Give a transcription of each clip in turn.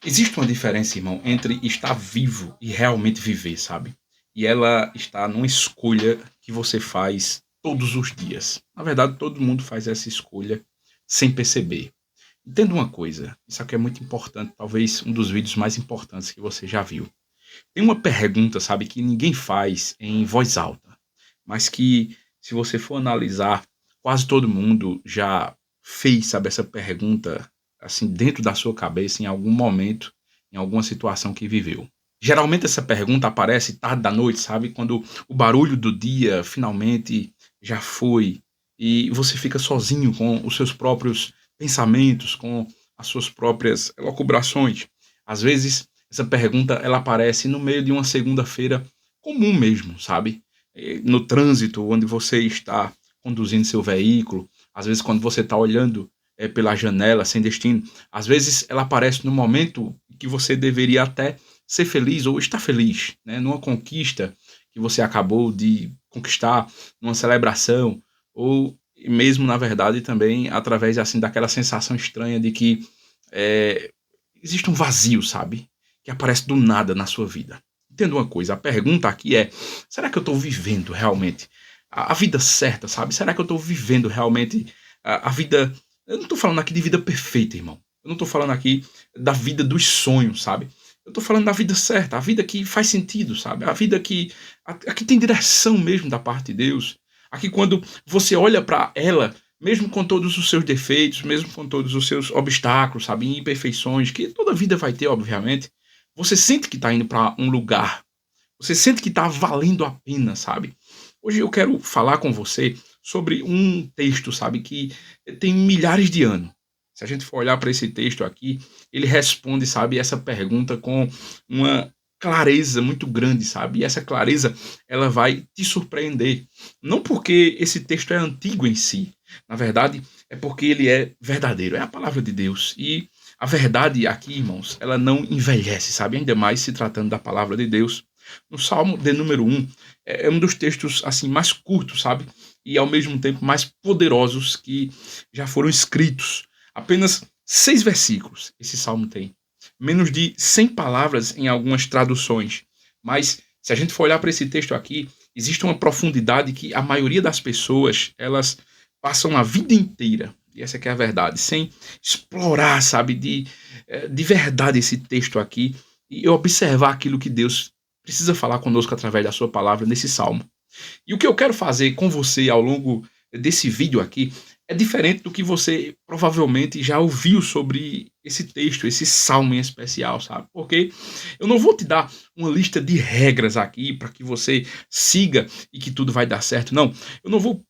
Existe uma diferença, irmão, entre estar vivo e realmente viver, sabe? E ela está numa escolha que você faz todos os dias. Na verdade, todo mundo faz essa escolha sem perceber. Entenda uma coisa, isso aqui é muito importante, talvez um dos vídeos mais importantes que você já viu. Tem uma pergunta, sabe, que ninguém faz em voz alta, mas que, se você for analisar, quase todo mundo já fez, sabe, essa pergunta, assim, dentro da sua cabeça, em algum momento, em alguma situação que viveu. Geralmente essa pergunta aparece tarde da noite, sabe, quando o barulho do dia finalmente já foi e você fica sozinho com os seus próprios pensamentos, com as suas próprias elucubrações. Às vezes essa pergunta ela aparece no meio de uma segunda-feira comum mesmo, sabe? No trânsito, onde você está conduzindo seu veículo, às vezes quando você está olhando pela janela sem destino, às vezes ela aparece no momento que você deveria até ser feliz ou estar feliz, né? Numa conquista que você acabou de conquistar, numa celebração, ou mesmo, na verdade, também através assim daquela sensação estranha de que é, existe um vazio, sabe? Que aparece do nada na sua vida. Entenda uma coisa, a pergunta aqui é: será que eu estou vivendo realmente a vida certa, sabe? Será que eu estou vivendo realmente a vida. Eu não estou falando aqui de vida perfeita, irmão. Eu não estou falando aqui da vida dos sonhos, sabe? Eu estou falando da vida certa, a vida que faz sentido, sabe? A vida a que tem direção mesmo da parte de Deus. Aqui quando você olha para ela, mesmo com todos os seus defeitos, mesmo com todos os seus obstáculos, sabe? Imperfeições, que toda vida vai ter, obviamente. Você sente que está indo para um lugar. Você sente que está valendo a pena, sabe? Hoje eu quero falar com você sobre um texto, sabe, que tem milhares de anos. Se a gente for olhar para esse texto aqui, ele responde, sabe, essa pergunta com uma clareza muito grande, sabe? E essa clareza, ela vai te surpreender. Não porque esse texto é antigo em si, na verdade, é porque ele é verdadeiro, é a palavra de Deus. E a verdade aqui, irmãos, ela não envelhece, sabe? Ainda mais se tratando da palavra de Deus. No Salmo de número um é um dos textos assim mais curtos, sabe? E ao mesmo tempo mais poderosos que já foram escritos. Apenas 6 versículos esse salmo tem. Menos de 100 palavras em algumas traduções. Mas se a gente for olhar para esse texto aqui, existe uma profundidade que a maioria das pessoas, elas passam a vida inteira, e essa que é a verdade, sem explorar, sabe, de verdade esse texto aqui e observar aquilo que Deus precisa falar conosco através da sua palavra nesse salmo. E o que eu quero fazer com você ao longo desse vídeo aqui é diferente do que você provavelmente já ouviu sobre esse texto, esse salmo em especial, sabe? Porque eu não vou te dar uma lista de regras aqui para que você siga e que tudo vai dar certo, não. Eu não vou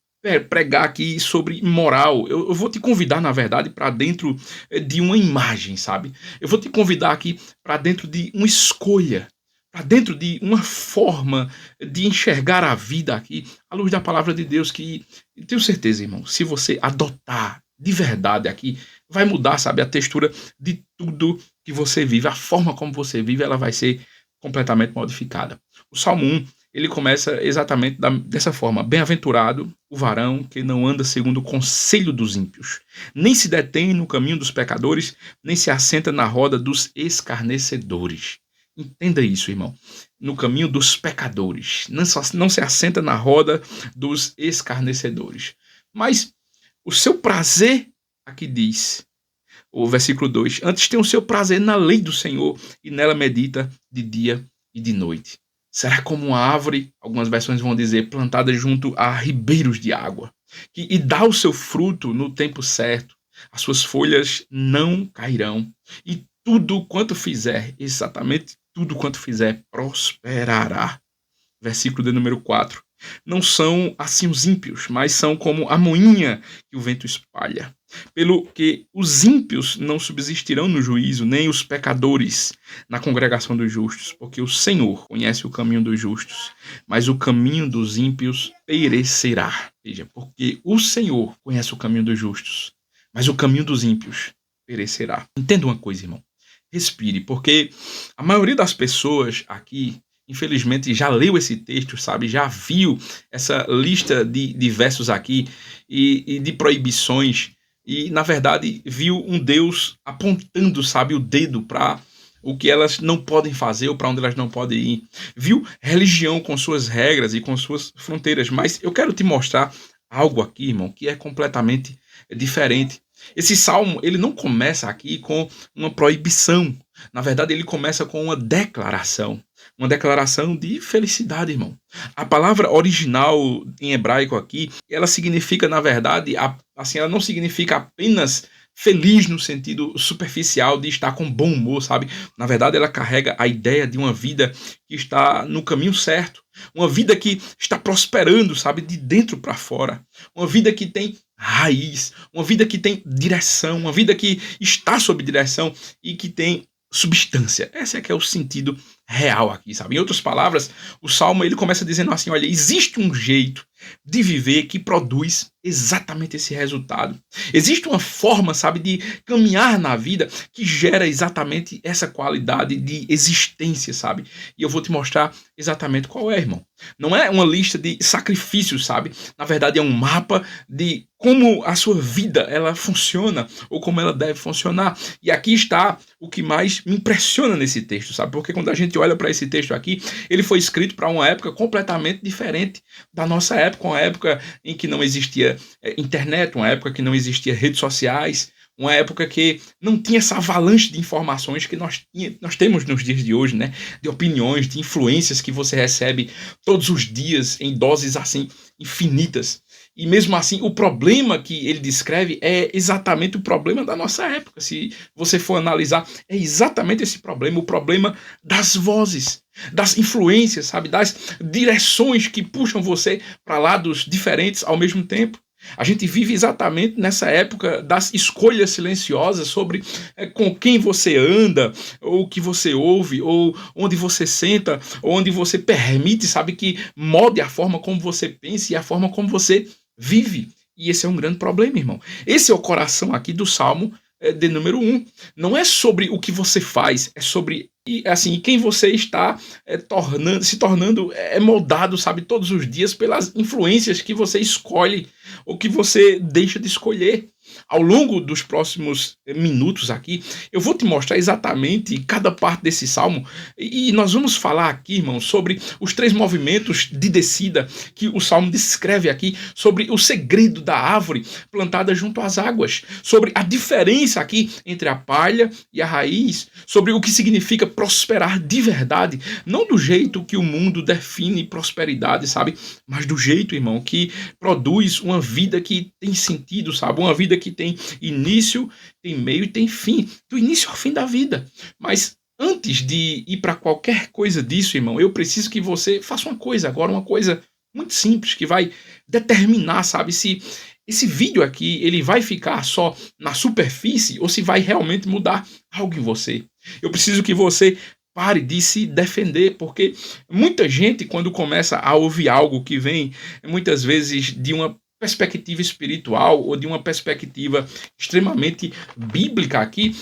pregar aqui sobre moral. Eu vou te convidar, na verdade, para dentro de uma imagem, sabe? Eu vou te convidar aqui para dentro de uma escolha, para dentro de uma forma de enxergar a vida aqui, à luz da palavra de Deus, que tenho certeza, irmão, se você adotar de verdade aqui, vai mudar, sabe, a textura de tudo que você vive, a forma como você vive, ela vai ser completamente modificada. O Salmo 1, ele começa exatamente dessa forma: bem-aventurado o varão que não anda segundo o conselho dos ímpios, nem se detém no caminho dos pecadores, nem se assenta na roda dos escarnecedores. Entenda isso, irmão. No caminho dos pecadores. Não se assenta na roda dos escarnecedores. Mas o seu prazer, aqui diz, o versículo 2: antes tem o seu prazer na lei do Senhor e nela medita de dia e de noite. Será como uma árvore, algumas versões vão dizer, plantada junto a ribeiros de água, e dá o seu fruto no tempo certo. As suas folhas não cairão, e tudo quanto fizer, exatamente tudo quanto fizer, prosperará. Versículo de número 4. Não são assim os ímpios, mas são como a moinha que o vento espalha. Pelo que os ímpios não subsistirão no juízo, nem os pecadores na congregação dos justos, porque o Senhor conhece o caminho dos justos, mas o caminho dos ímpios perecerá. Veja, porque o Senhor conhece o caminho dos justos, mas o caminho dos ímpios perecerá. Entenda uma coisa, irmão. Respire, porque a maioria das pessoas aqui, infelizmente, já leu esse texto, sabe? Já viu essa lista de versos aqui e de proibições e, na verdade, viu um Deus apontando, sabe, o dedo para o que elas não podem fazer ou para onde elas não podem ir. Viu religião com suas regras e com suas fronteiras, mas eu quero te mostrar algo aqui, irmão, que é completamente diferente. Esse salmo, ele não começa aqui com uma proibição. Na verdade, ele começa com uma declaração de felicidade, irmão. A palavra original em hebraico aqui, ela significa, na verdade, assim, ela não significa apenas feliz no sentido superficial de estar com bom humor, sabe? Na verdade, ela carrega a ideia de uma vida que está no caminho certo, uma vida que está prosperando, sabe, de dentro para fora, uma vida que tem raiz, uma vida que tem direção, uma vida que está sob direção e que tem substância. Esse é que é o sentido real aqui, sabe? Em outras palavras, o Salmo ele começa dizendo assim, olha, existe um jeito de viver que produz exatamente esse resultado. Existe uma forma, sabe, de caminhar na vida que gera exatamente essa qualidade de existência, sabe? E eu vou te mostrar exatamente qual é, irmão. Não é uma lista de sacrifícios, sabe? Na verdade é um mapa de como a sua vida ela funciona ou como ela deve funcionar. E aqui está o que mais me impressiona nesse texto, sabe? Porque quando a gente olha para esse texto aqui, ele foi escrito para uma época completamente diferente da nossa época, uma época em que não existia internet, uma época que não existia redes sociais, uma época que não tinha essa avalanche de informações que nós temos nos dias de hoje, né? De opiniões, de influências que você recebe todos os dias em doses assim infinitas. E mesmo assim, o problema que ele descreve é exatamente o problema da nossa época. Se você for analisar, é exatamente esse problema, o problema das vozes, das influências, sabe? Das direções que puxam você para lados diferentes ao mesmo tempo. A gente vive exatamente nessa época das escolhas silenciosas sobre com quem você anda, ou o que você ouve, ou onde você senta, ou onde você permite, sabe, que molde a forma como você pensa e a forma como você vive. E esse é um grande problema, irmão. Esse é o coração aqui do Salmo de número 1. Não é sobre o que você faz, é sobre assim, quem você está se tornando moldado, sabe, todos os dias pelas influências que você escolhe ou que você deixa de escolher. Ao longo dos próximos minutos aqui, eu vou te mostrar exatamente cada parte desse salmo e nós vamos falar aqui, irmão, sobre os 3 movimentos de descida que o salmo descreve aqui, sobre o segredo da árvore plantada junto às águas, sobre a diferença aqui entre a palha e a raiz, sobre o que significa prosperar de verdade, não do jeito que o mundo define prosperidade, sabe, mas do jeito, irmão, que produz uma vida que tem sentido, sabe, uma vida que tem início, tem meio e tem fim, do início ao fim da vida. Mas antes de ir para qualquer coisa disso, irmão, eu preciso que você faça uma coisa agora, uma coisa muito simples, que vai determinar, sabe, se esse vídeo aqui ele vai ficar só na superfície ou se vai realmente mudar algo em você. Eu preciso que você pare de se defender, porque muita gente, quando começa a ouvir algo que vem, muitas vezes, de uma perspectiva espiritual ou de uma perspectiva extremamente bíblica aqui,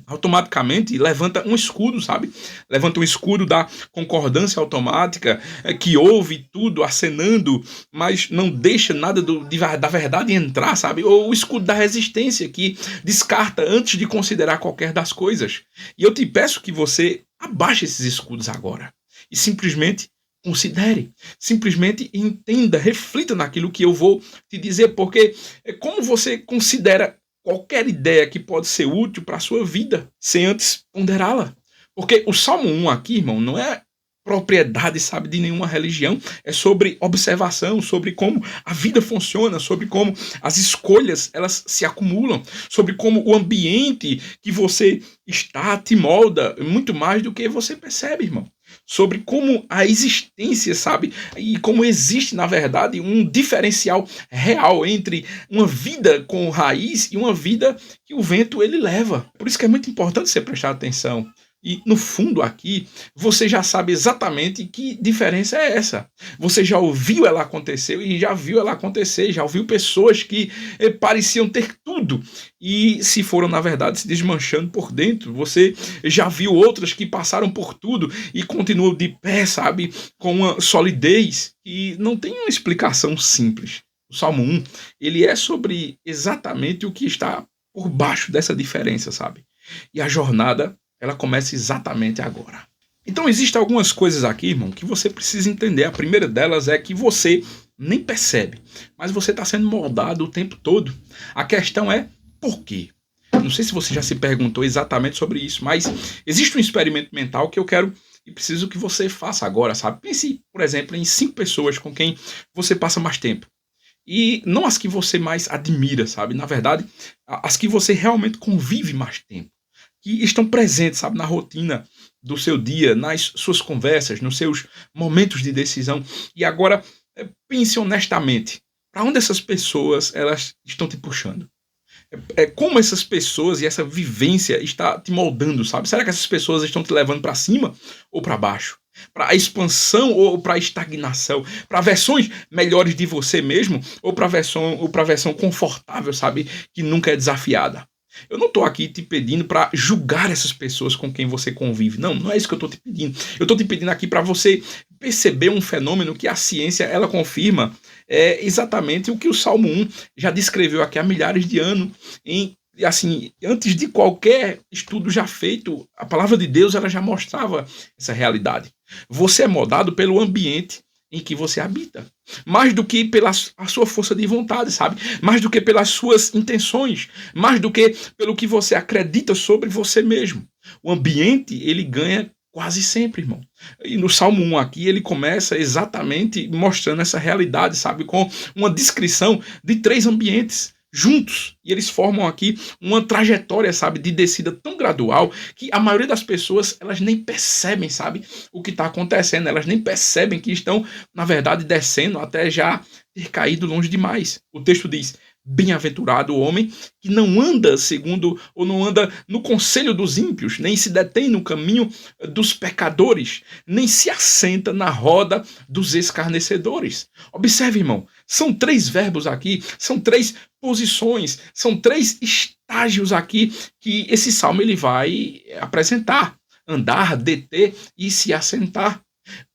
automaticamente levanta um escudo, sabe? Levanta um escudo da concordância automática, que ouve tudo acenando, mas não deixa nada da verdade entrar, sabe? Ou o escudo da resistência, que descarta antes de considerar qualquer das coisas. E eu te peço que você abaixe esses escudos agora e simplesmente considere, simplesmente entenda, reflita naquilo que eu vou te dizer, porque como você considera qualquer ideia que pode ser útil para a sua vida, sem antes ponderá-la? Porque o Salmo 1 aqui, irmão, não é propriedade, sabe, de nenhuma religião, é sobre observação, sobre como a vida funciona, sobre como as escolhas elas se acumulam, sobre como o ambiente que você está te molda muito mais do que você percebe, irmão. Sobre como a existência, sabe, e como existe, na verdade, um diferencial real entre uma vida com raiz e uma vida que o vento ele leva. Por isso que é muito importante você prestar atenção. E no fundo aqui, você já sabe exatamente que diferença é essa. Você já ouviu ela acontecer e já viu ela acontecer, já ouviu pessoas que pareciam ter tudo e se foram, na verdade, se desmanchando por dentro. Você já viu outras que passaram por tudo e continuam de pé, sabe, com uma solidez que não tem uma explicação simples. O Salmo 1, ele é sobre exatamente o que está por baixo dessa diferença, sabe? E a jornada ela começa exatamente agora. Então existem algumas coisas aqui, irmão, que você precisa entender. A primeira delas é que você nem percebe, mas você está sendo moldado o tempo todo. A questão é por quê? Não sei se você já se perguntou exatamente sobre isso, mas existe um experimento mental que eu quero e preciso que você faça agora, sabe? Pense, por exemplo, em 5 pessoas com quem você passa mais tempo. E não as que você mais admira, sabe? Na verdade, as que você realmente convive mais tempo. Que estão presentes, sabe? Na rotina do seu dia, nas suas conversas, nos seus momentos de decisão. E agora, pense honestamente. Para onde essas pessoas elas estão te puxando? Como essas pessoas e essa vivência está te moldando, sabe? Será que essas pessoas estão te levando para cima ou para baixo? Para a expansão ou para a estagnação? Para versões melhores de você mesmo ou para a versão confortável, sabe? Que nunca é desafiada. Eu não estou aqui te pedindo para julgar essas pessoas com quem você convive. Não, não é isso que eu estou te pedindo. Eu estou te pedindo aqui para você perceber um fenômeno que a ciência ela confirma exatamente o que o Salmo 1 já descreveu aqui há milhares de anos. Assim, antes de qualquer estudo já feito, a palavra de Deus ela já mostrava essa realidade. Você é moldado pelo ambiente em que você habita. Mais do que pela a sua força de vontade, sabe? Mais do que pelas suas intenções. Mais do que pelo que você acredita sobre você mesmo. O ambiente, ele ganha quase sempre, irmão. E no Salmo 1 aqui, ele começa exatamente mostrando essa realidade, sabe? Com uma descrição de 3 ambientes juntos. E eles formam aqui uma trajetória, sabe, de descida tão gradual que a maioria das pessoas, elas nem percebem, sabe, o que está acontecendo. Elas nem percebem que estão, na verdade, descendo até já ter caído longe demais. O texto diz: bem-aventurado o homem que não anda segundo, ou não anda no conselho dos ímpios, nem se detém no caminho dos pecadores, nem se assenta na roda dos escarnecedores. Observe, irmão, são 3 verbos aqui, são 3 posições, são 3 estágios aqui que esse salmo ele vai apresentar: andar, deter e se assentar.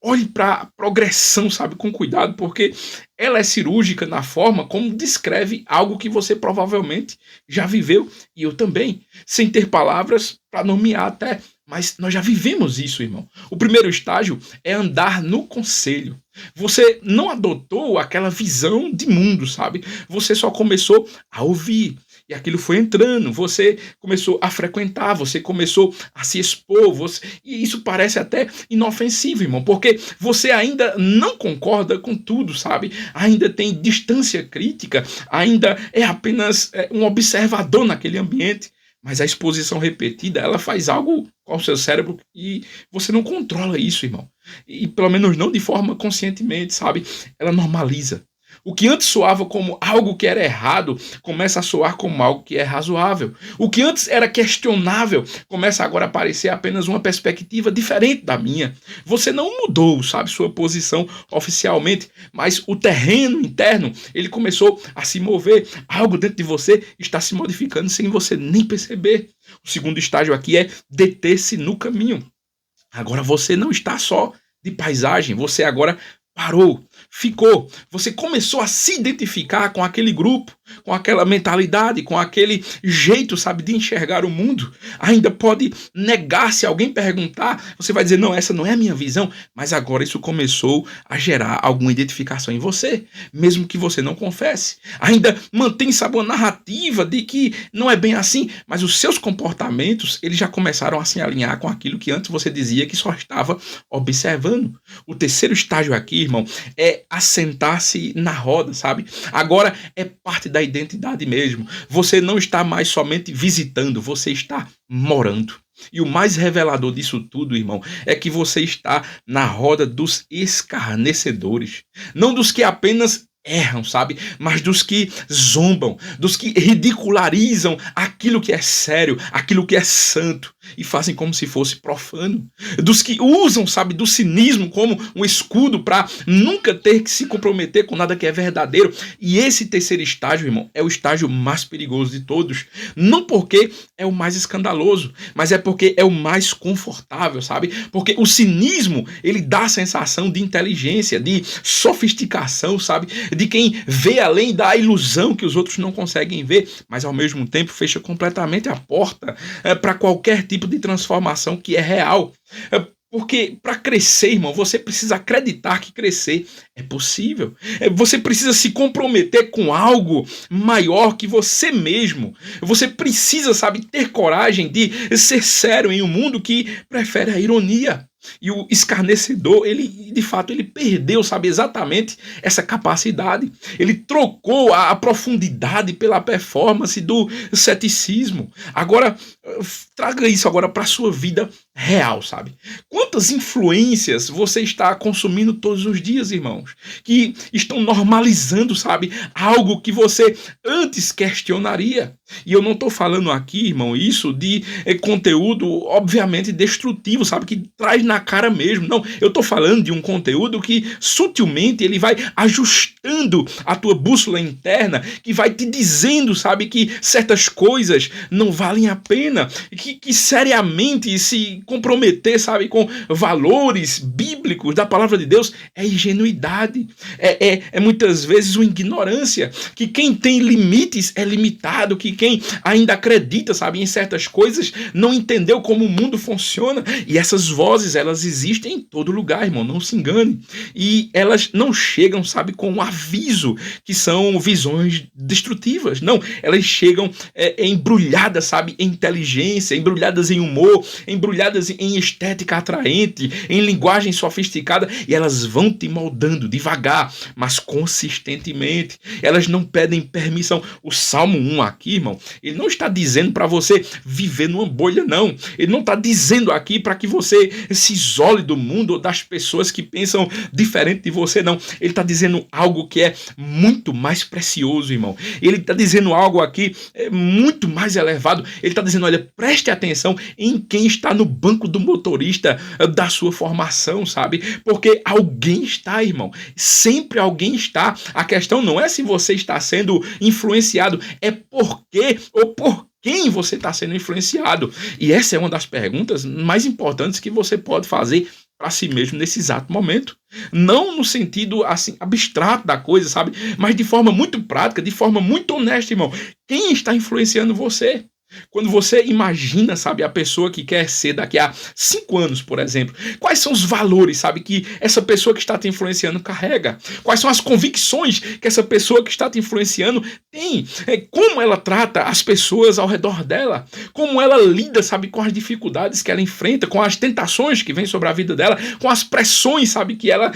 Olhe para a progressão, sabe, com cuidado, porque ela é cirúrgica na forma como descreve algo que você provavelmente já viveu, e eu também, sem ter palavras para nomear até, mas nós já vivemos isso, irmão. O primeiro estágio é andar no conselho. Você não adotou aquela visão de mundo, sabe? Você só começou a ouvir. E aquilo foi entrando, você começou a frequentar, você começou a se expor, e isso parece até inofensivo, irmão, porque você ainda não concorda com tudo, sabe? Ainda tem distância crítica, ainda é apenas um observador naquele ambiente, mas a exposição repetida, ela faz algo com o seu cérebro e você não controla isso, irmão. E pelo menos não de forma conscientemente, sabe? Ela normaliza. O que antes soava como algo que era errado, começa a soar como algo que é razoável. O que antes era questionável, começa agora a parecer apenas uma perspectiva diferente da minha. Você não mudou, sabe, sua posição oficialmente, mas o terreno interno, ele começou a se mover. Algo dentro de você está se modificando sem você nem perceber. O segundo estágio aqui é deter-se no caminho. Agora você não está só de paisagem, você agora parou, ficou, você começou a se identificar com aquele grupo, com aquela mentalidade, com aquele jeito, sabe, de enxergar o mundo. Ainda pode negar se alguém perguntar, você vai dizer, não, essa não é a minha visão, mas agora isso começou a gerar alguma identificação em você, mesmo que você não confesse. Ainda mantém, sabe, uma narrativa de que não é bem assim, mas os seus comportamentos, eles já começaram a se alinhar com aquilo que antes você dizia que só estava observando. O terceiro estágio aqui, irmão, é assentar-se na roda, sabe? Agora é parte da identidade mesmo. Você não está mais somente visitando, você está morando. E o mais revelador disso tudo, irmão, é que você está na roda dos escarnecedores. Não dos que apenas erram, sabe? Mas dos que zombam, dos que ridicularizam aquilo que é sério, aquilo que é santo e fazem como se fosse profano. Dos que usam, sabe, do cinismo como um escudo para nunca ter que se comprometer com nada que é verdadeiro. E esse terceiro estágio, irmão, é o estágio mais perigoso de todos. Não porque é o mais escandaloso, mas é porque é o mais confortável, sabe? Porque o cinismo, ele dá a sensação de inteligência, de sofisticação, sabe? de quem vê além da ilusão que os outros não conseguem ver, mas ao mesmo tempo fecha completamente a porta para qualquer tipo de transformação que é real. Porque para crescer, irmão, você precisa acreditar que crescer é possível. Você precisa se comprometer com algo maior que você mesmo. Você precisa, sabe, ter coragem de ser sério em um mundo que prefere a ironia. E o escarnecedor, ele, de fato, ele perdeu, sabe, exatamente essa capacidade. Ele trocou a profundidade pela performance do ceticismo. Agora, traga isso agora para a sua vida real, sabe? Quantas influências você está consumindo todos os dias, irmãos? Que estão normalizando, sabe? Algo que você antes questionaria. E eu não estou falando aqui, irmão, isso de conteúdo, obviamente, destrutivo, sabe? Que traz na cara mesmo. Não, eu estou falando de um conteúdo que sutilmente ele vai ajustando a tua bússola interna, que vai te dizendo, sabe, que certas coisas não valem a pena, que seriamente se comprometer, sabe, com valores bíblicos da palavra de Deus é ingenuidade, é muitas vezes uma ignorância, que quem tem limites é limitado, que quem ainda acredita, sabe, em certas coisas não entendeu como o mundo funciona, e essas vozes, elas existem em todo lugar, irmão, não se engane, e elas não chegam, sabe, com um aviso que são visões destrutivas, não, elas chegam embrulhadas, sabe, em inteligência, embrulhadas em humor, embrulhadas em estética atraente, em linguagem sofisticada, e elas vão te moldando devagar, mas consistentemente. Elas não pedem permissão. O Salmo 1 aqui, irmão, ele não está dizendo para você viver numa bolha, não. Ele não está dizendo aqui para que você se isole do mundo ou das pessoas que pensam diferente de você, não. Ele está dizendo algo que é muito mais precioso, irmão. Ele está dizendo algo aqui muito mais elevado. Ele está dizendo, olha, preste atenção em quem está no banco do motorista da sua formação, sabe? Porque alguém está, irmão. Sempre alguém está. A questão não é se você está sendo influenciado, é por quê ou por quem você está sendo influenciado. E essa é uma das perguntas mais importantes que você pode fazer para si mesmo nesse exato momento. Não no sentido assim abstrato da coisa, sabe? Mas de forma muito prática, de forma muito honesta, irmão. Quem está influenciando você? Quando você imagina, sabe, a pessoa que quer ser daqui a 5 anos, por exemplo, quais são os valores, sabe, que essa pessoa que está te influenciando carrega? Quais são as convicções que essa pessoa que está te influenciando tem? Como ela trata as pessoas ao redor dela? Como ela lida, sabe, com as dificuldades que ela enfrenta, com as tentações que vêm sobre a vida dela, com as pressões, sabe, que ela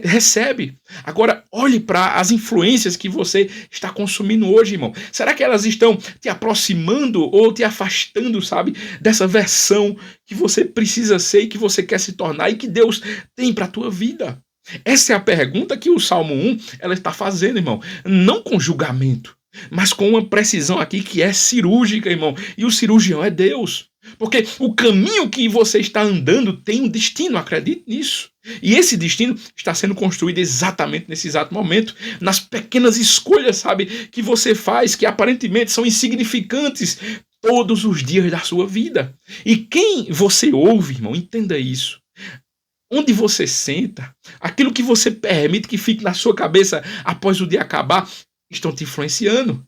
recebe? Agora, olhe para as influências que você está consumindo hoje, irmão. Será que elas estão te aproximando ou te afastando, sabe, dessa versão que você precisa ser e que você quer se tornar e que Deus tem para a tua vida? Essa é a pergunta que o Salmo 1 ela está fazendo, irmão. Não com julgamento, mas com uma precisão aqui que é cirúrgica, irmão. E o cirurgião é Deus. Porque o caminho que você está andando tem um destino, acredite nisso. E esse destino está sendo construído exatamente nesse exato momento, nas pequenas escolhas, sabe, que você faz, que aparentemente são insignificantes todos os dias da sua vida. E quem você ouve, irmão, entenda isso. Onde você senta, aquilo que você permite que fique na sua cabeça após o dia acabar, estão te influenciando.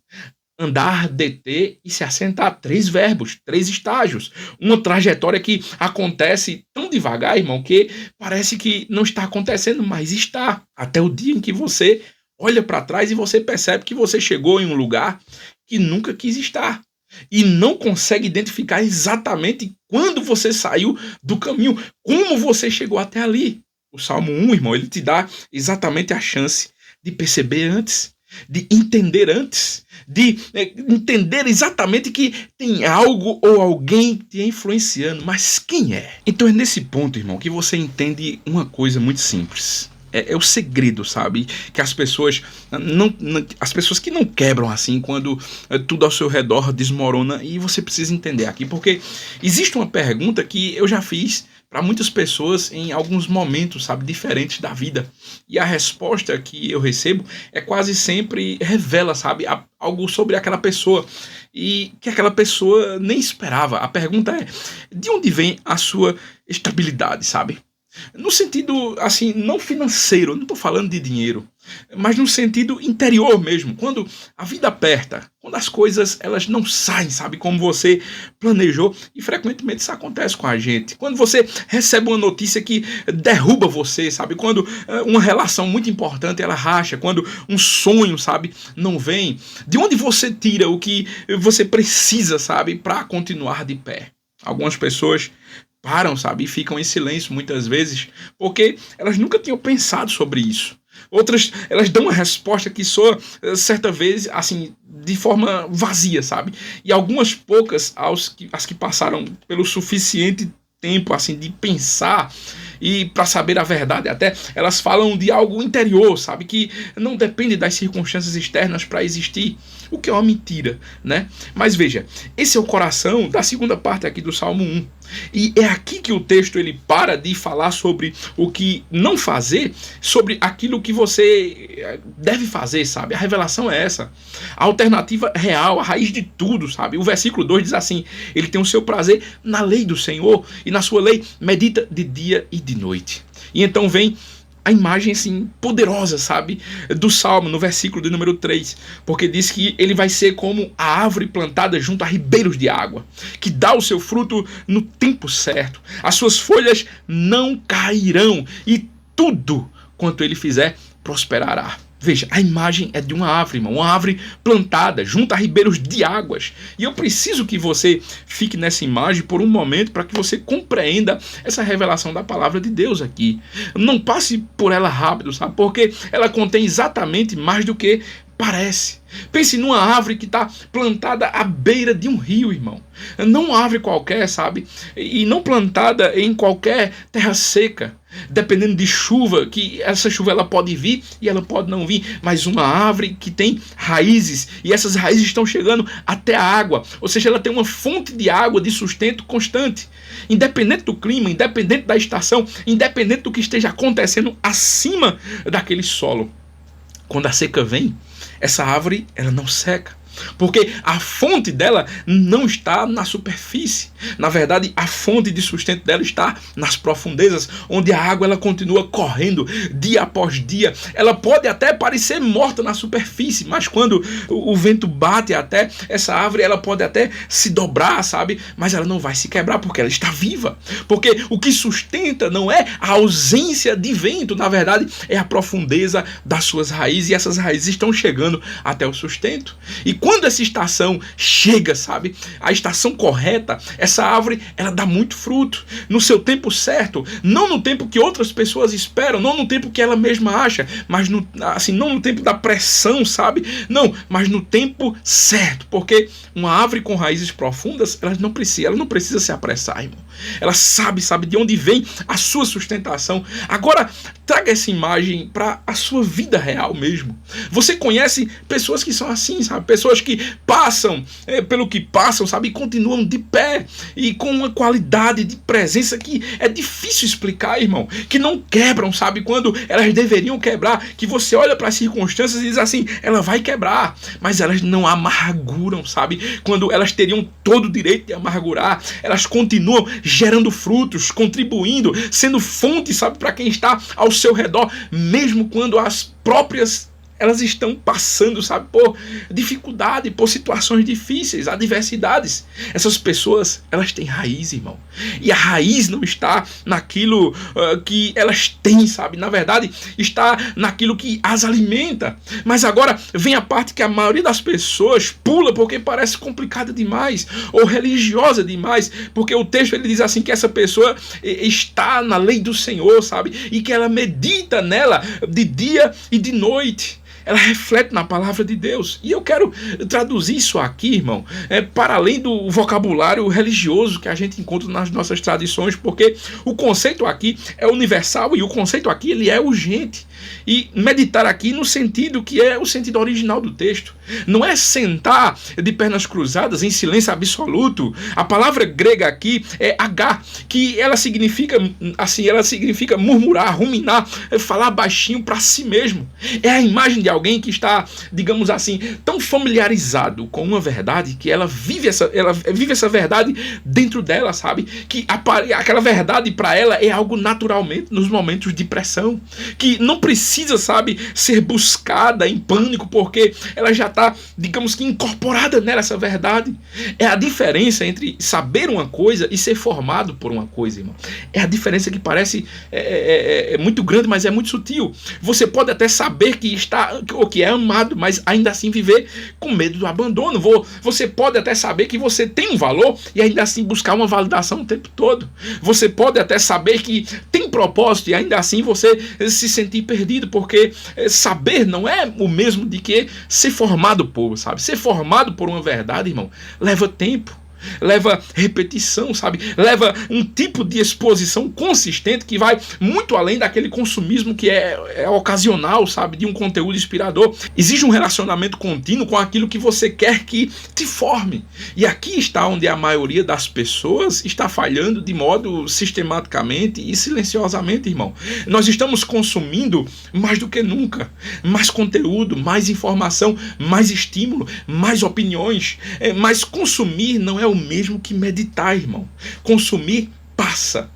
Andar, deter e se assentar. 3 verbos, 3 estágios. Uma trajetória que acontece tão devagar, irmão, que parece que não está acontecendo, mas está. Até o dia em que você olha para trás e você percebe que você chegou em um lugar que nunca quis estar. E não consegue identificar exatamente quando você saiu do caminho, como você chegou até ali. O Salmo 1, irmão, ele te dá exatamente a chance de perceber antes, de entender antes, de entender exatamente que tem algo ou alguém te influenciando, mas quem é? Então é nesse ponto, irmão, que você entende uma coisa muito simples. É o segredo, sabe? Que as pessoas as pessoas que não quebram assim quando tudo ao seu redor desmorona, e você precisa entender aqui, porque existe uma pergunta que eu já fiz para muitas pessoas em alguns momentos, sabe, diferentes da vida. E a resposta que eu recebo é quase sempre revela, sabe, algo sobre aquela pessoa e que aquela pessoa nem esperava. A pergunta é: de onde vem a sua estabilidade, sabe? No sentido, assim, não financeiro, não estou falando de dinheiro, mas no sentido interior mesmo, quando a vida aperta, quando as coisas elas não saem, sabe, como você planejou, e frequentemente isso acontece com a gente. Quando você recebe uma notícia que derruba você, sabe, quando uma relação muito importante ela racha, quando um sonho, sabe, não vem, de onde você tira o que você precisa, sabe, para continuar de pé? Algumas pessoas param, sabe, e ficam em silêncio muitas vezes, porque elas nunca tinham pensado sobre isso. Outras, elas dão uma resposta que soa, certa vez, assim, de forma vazia, sabe? E algumas poucas, as que passaram pelo suficiente tempo, assim, de pensar e para saber a verdade até, elas falam de algo interior, sabe? Que não depende das circunstâncias externas para existir, o que é uma mentira, né? Mas veja, esse é o coração da segunda parte aqui do Salmo 1. E é aqui que o texto ele para de falar sobre o que não fazer, sobre aquilo que você deve fazer, sabe? A revelação é essa. A alternativa real, a raiz de tudo, sabe? O versículo 2 diz assim: ele tem o seu prazer na lei do Senhor e na sua lei medita de dia e de noite. E então vem a imagem assim poderosa, sabe, do Salmo no versículo de número 3, porque diz que ele vai ser como a árvore plantada junto a ribeiros de água, que dá o seu fruto no tempo certo, as suas folhas não cairão e tudo quanto ele fizer prosperará. Veja, a imagem é de uma árvore, irmão, uma árvore plantada junto a ribeiros de águas. E eu preciso que você fique nessa imagem por um momento para que você compreenda essa revelação da palavra de Deus aqui. Não passe por ela rápido, sabe? Porque ela contém exatamente mais do que parece. Pense numa árvore que está plantada à beira de um rio, irmão. Não uma árvore qualquer, sabe? E não plantada em qualquer terra seca. Dependendo de chuva, que essa chuva ela pode vir e ela pode não vir, mas uma árvore que tem raízes, e essas raízes estão chegando até a água, ou seja, ela tem uma fonte de água de sustento constante, independente do clima, independente da estação, independente do que esteja acontecendo acima daquele solo. Quando a seca vem, essa árvore ela não seca, porque a fonte dela não está na superfície. Na verdade, a fonte de sustento dela está nas profundezas, onde a água ela continua correndo dia após dia. Ela pode até parecer morta na superfície, mas quando o vento bate até essa árvore, ela pode até se dobrar, sabe? Mas ela não vai se quebrar porque ela está viva. Porque o que sustenta não é a ausência de vento, na verdade, é a profundeza das suas raízes, e essas raízes estão chegando até o sustento. E quando essa estação chega, sabe, a estação correta, essa árvore, ela dá muito fruto, no seu tempo certo, não no tempo que outras pessoas esperam, não no tempo que ela mesma acha, mas no, assim, não no tempo da pressão, sabe, não, mas no tempo certo, porque uma árvore com raízes profundas, ela não precisa se apressar, irmão. Ela sabe de onde vem a sua sustentação. Agora, traga essa imagem para a sua vida real mesmo. Você conhece pessoas que são assim, sabe? Pessoas que passam pelo que passam, sabe? E continuam de pé e com uma qualidade de presença que é difícil explicar, irmão. Que não quebram, sabe? Quando elas deveriam quebrar, que você olha para as circunstâncias e diz assim, ela vai quebrar. Mas elas não amarguram, sabe? Quando elas teriam todo o direito de amargurar, elas continuam gerando frutos, contribuindo, sendo fonte, sabe, para quem está ao seu redor, mesmo quando as próprias elas estão passando, sabe, por dificuldade, por situações difíceis, adversidades. Essas pessoas, elas têm raiz, irmão. E a raiz não está naquilo que elas têm, sabe? Na verdade, está naquilo que as alimenta. Mas agora vem a parte que a maioria das pessoas pula porque parece complicada demais, ou religiosa demais, porque o texto ele diz assim que essa pessoa está na lei do Senhor, sabe? E que ela medita nela de dia e de noite. Ela reflete na palavra de Deus. E eu quero traduzir isso aqui, irmão, para além do vocabulário religioso que a gente encontra nas nossas tradições, porque o conceito aqui é universal e o conceito aqui ele é urgente. E meditar aqui no sentido que é o sentido original do texto. Não é sentar de pernas cruzadas em silêncio absoluto. A palavra grega aqui é H, que ela significa assim, ela significa murmurar, ruminar, falar baixinho para si mesmo. É a imagem de alguém que está, digamos assim, tão familiarizado com uma verdade que ela vive essa verdade dentro dela, sabe? Que aquela verdade para ela é algo naturalmente nos momentos de pressão, que não precisa, sabe, ser buscada em pânico, porque ela já está, digamos que, incorporada nela essa verdade. É a diferença entre saber uma coisa e ser formado por uma coisa, irmão. É a diferença que parece muito grande, mas é muito sutil. Você pode até saber que está, ou que é amado, mas ainda assim viver com medo do abandono. Você pode até saber que você tem um valor e ainda assim buscar uma validação o tempo todo. Você pode até saber que tem propósito e ainda assim você se sentir perdido, porque saber não é o mesmo de que ser formado por, sabe? Ser formado por uma verdade, irmão, leva tempo. Leva repetição, sabe? Leva um tipo de exposição consistente que vai muito além daquele consumismo que é ocasional, sabe? De um conteúdo inspirador. Exige um relacionamento contínuo com aquilo que você quer que te forme. E aqui está onde a maioria das pessoas está falhando de modo sistematicamente e silenciosamente, irmão. Nós estamos consumindo mais do que nunca. Mais conteúdo, mais informação, mais estímulo, mais opiniões. Mas consumir não é o mesmo que meditar, irmão. Consumir passa.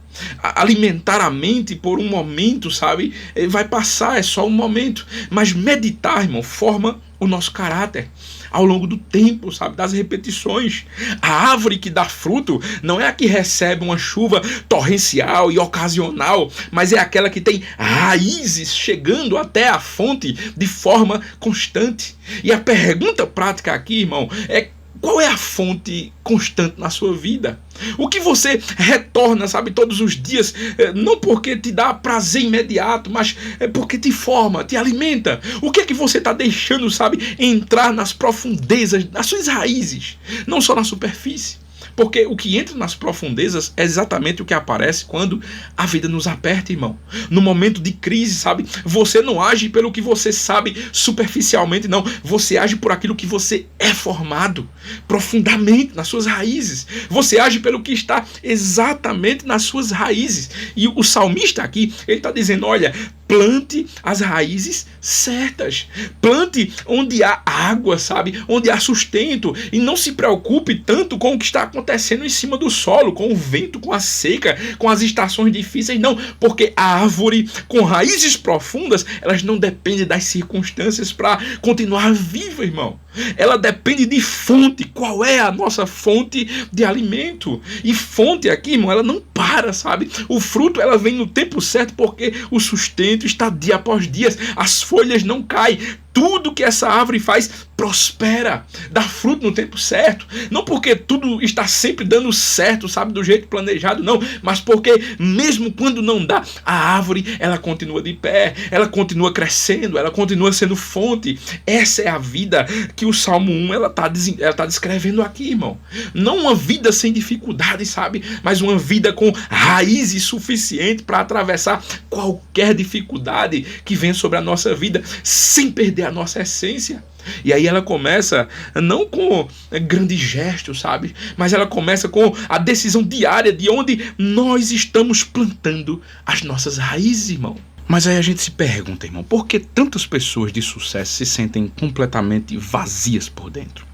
Alimentar a mente por um momento, sabe? Vai passar, é só um momento. Mas meditar, irmão, forma o nosso caráter ao longo do tempo, sabe? Das repetições. A árvore que dá fruto não é a que recebe uma chuva torrencial e ocasional, mas é aquela que tem raízes chegando até a fonte de forma constante. E a pergunta prática aqui, irmão, é: qual é a fonte constante na sua vida? O que você retorna, sabe, todos os dias, não porque te dá prazer imediato, mas porque te forma, te alimenta. O que é que você está deixando, sabe, entrar nas profundezas, nas suas raízes, não só na superfície? Porque o que entra nas profundezas é exatamente o que aparece quando a vida nos aperta, irmão. No momento de crise, sabe? Você não age pelo que você sabe superficialmente, não. Você age por aquilo que você é formado profundamente nas suas raízes. Você age pelo que está exatamente nas suas raízes. E o salmista aqui, ele está dizendo: olha, plante as raízes certas. Plante onde há água, sabe? Onde há sustento. E não se preocupe tanto com o que está acontecendo em cima do solo, com o vento, com a seca, com as estações difíceis. Não, porque a árvore com raízes profundas, elas não dependem das circunstâncias para continuar viva, irmão. Ela depende de fonte. Qual é a nossa fonte de alimento? E fonte aqui, irmão, ela não para, sabe? O fruto, ela vem no tempo certo, porque o sustento está dia após dia. As folhas não caem. Tudo que essa árvore faz prospera, dá fruto no tempo certo. Não porque tudo está sempre dando certo, sabe, do jeito planejado, não. Mas porque mesmo quando não dá, a árvore, ela continua de pé, ela continua crescendo, ela continua sendo fonte. Essa é a vida que o Salmo 1 ela tá descrevendo aqui, irmão. Não uma vida sem dificuldade, sabe? Mas uma vida com raízes suficientes para atravessar qualquer dificuldade que vem sobre a nossa vida, sem perder a nossa essência. E aí ela começa não com grandes gestos, sabe? Mas ela começa com a decisão diária de onde nós estamos plantando as nossas raízes, irmão. Mas aí a gente se pergunta, irmão, por que tantas pessoas de sucesso se sentem completamente vazias por dentro?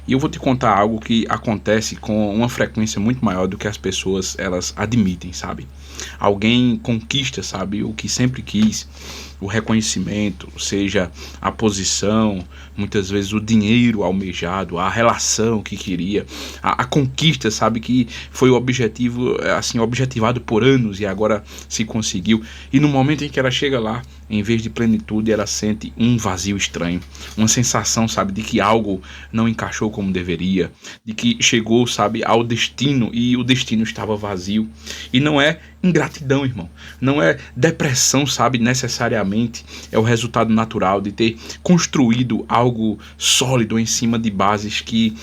E eu vou te contar algo que acontece com uma frequência muito maior do que as pessoas elas admitem, sabe? Alguém conquista, sabe, o que sempre quis, o reconhecimento, seja a posição, muitas vezes o dinheiro almejado, a relação que queria, a conquista, sabe, que foi o objetivo, assim, objetivado por anos e agora se conseguiu. E no momento em que ela chega lá, em vez de plenitude, ela sente um vazio estranho, uma sensação, sabe, de que algo não encaixou como deveria, de que chegou, sabe, ao destino e o destino estava vazio. E não é ingratidão, irmão, não é depressão, sabe, necessariamente, basicamente é o resultado natural de ter construído algo sólido em cima de bases que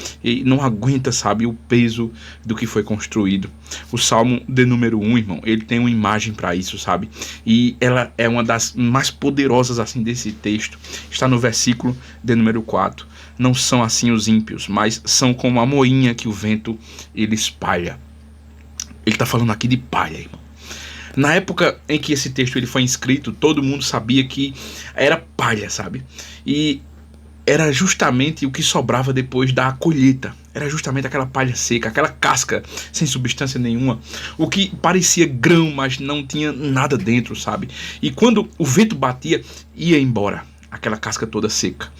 não aguenta, sabe, o peso do que foi construído. O Salmo de número 1, irmão, ele tem uma imagem para isso, sabe? E ela é uma das mais poderosas assim desse texto. Está no versículo de número 4. Não são assim os ímpios, mas são como a moinha que o vento ele espalha. Ele está falando aqui de palha, irmão. Na época em que esse texto ele foi escrito, todo mundo sabia que era palha, sabe? E era justamente o que sobrava depois da colheita. Era justamente aquela palha seca, aquela casca sem substância nenhuma. O que parecia grão, mas não tinha nada dentro, sabe? E quando o vento batia, ia embora aquela casca toda seca.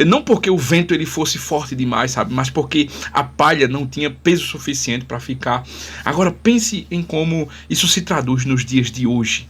Não porque o vento ele fosse forte demais, sabe? Mas porque a palha não tinha peso suficiente para ficar. Agora pense em como isso se traduz nos dias de hoje.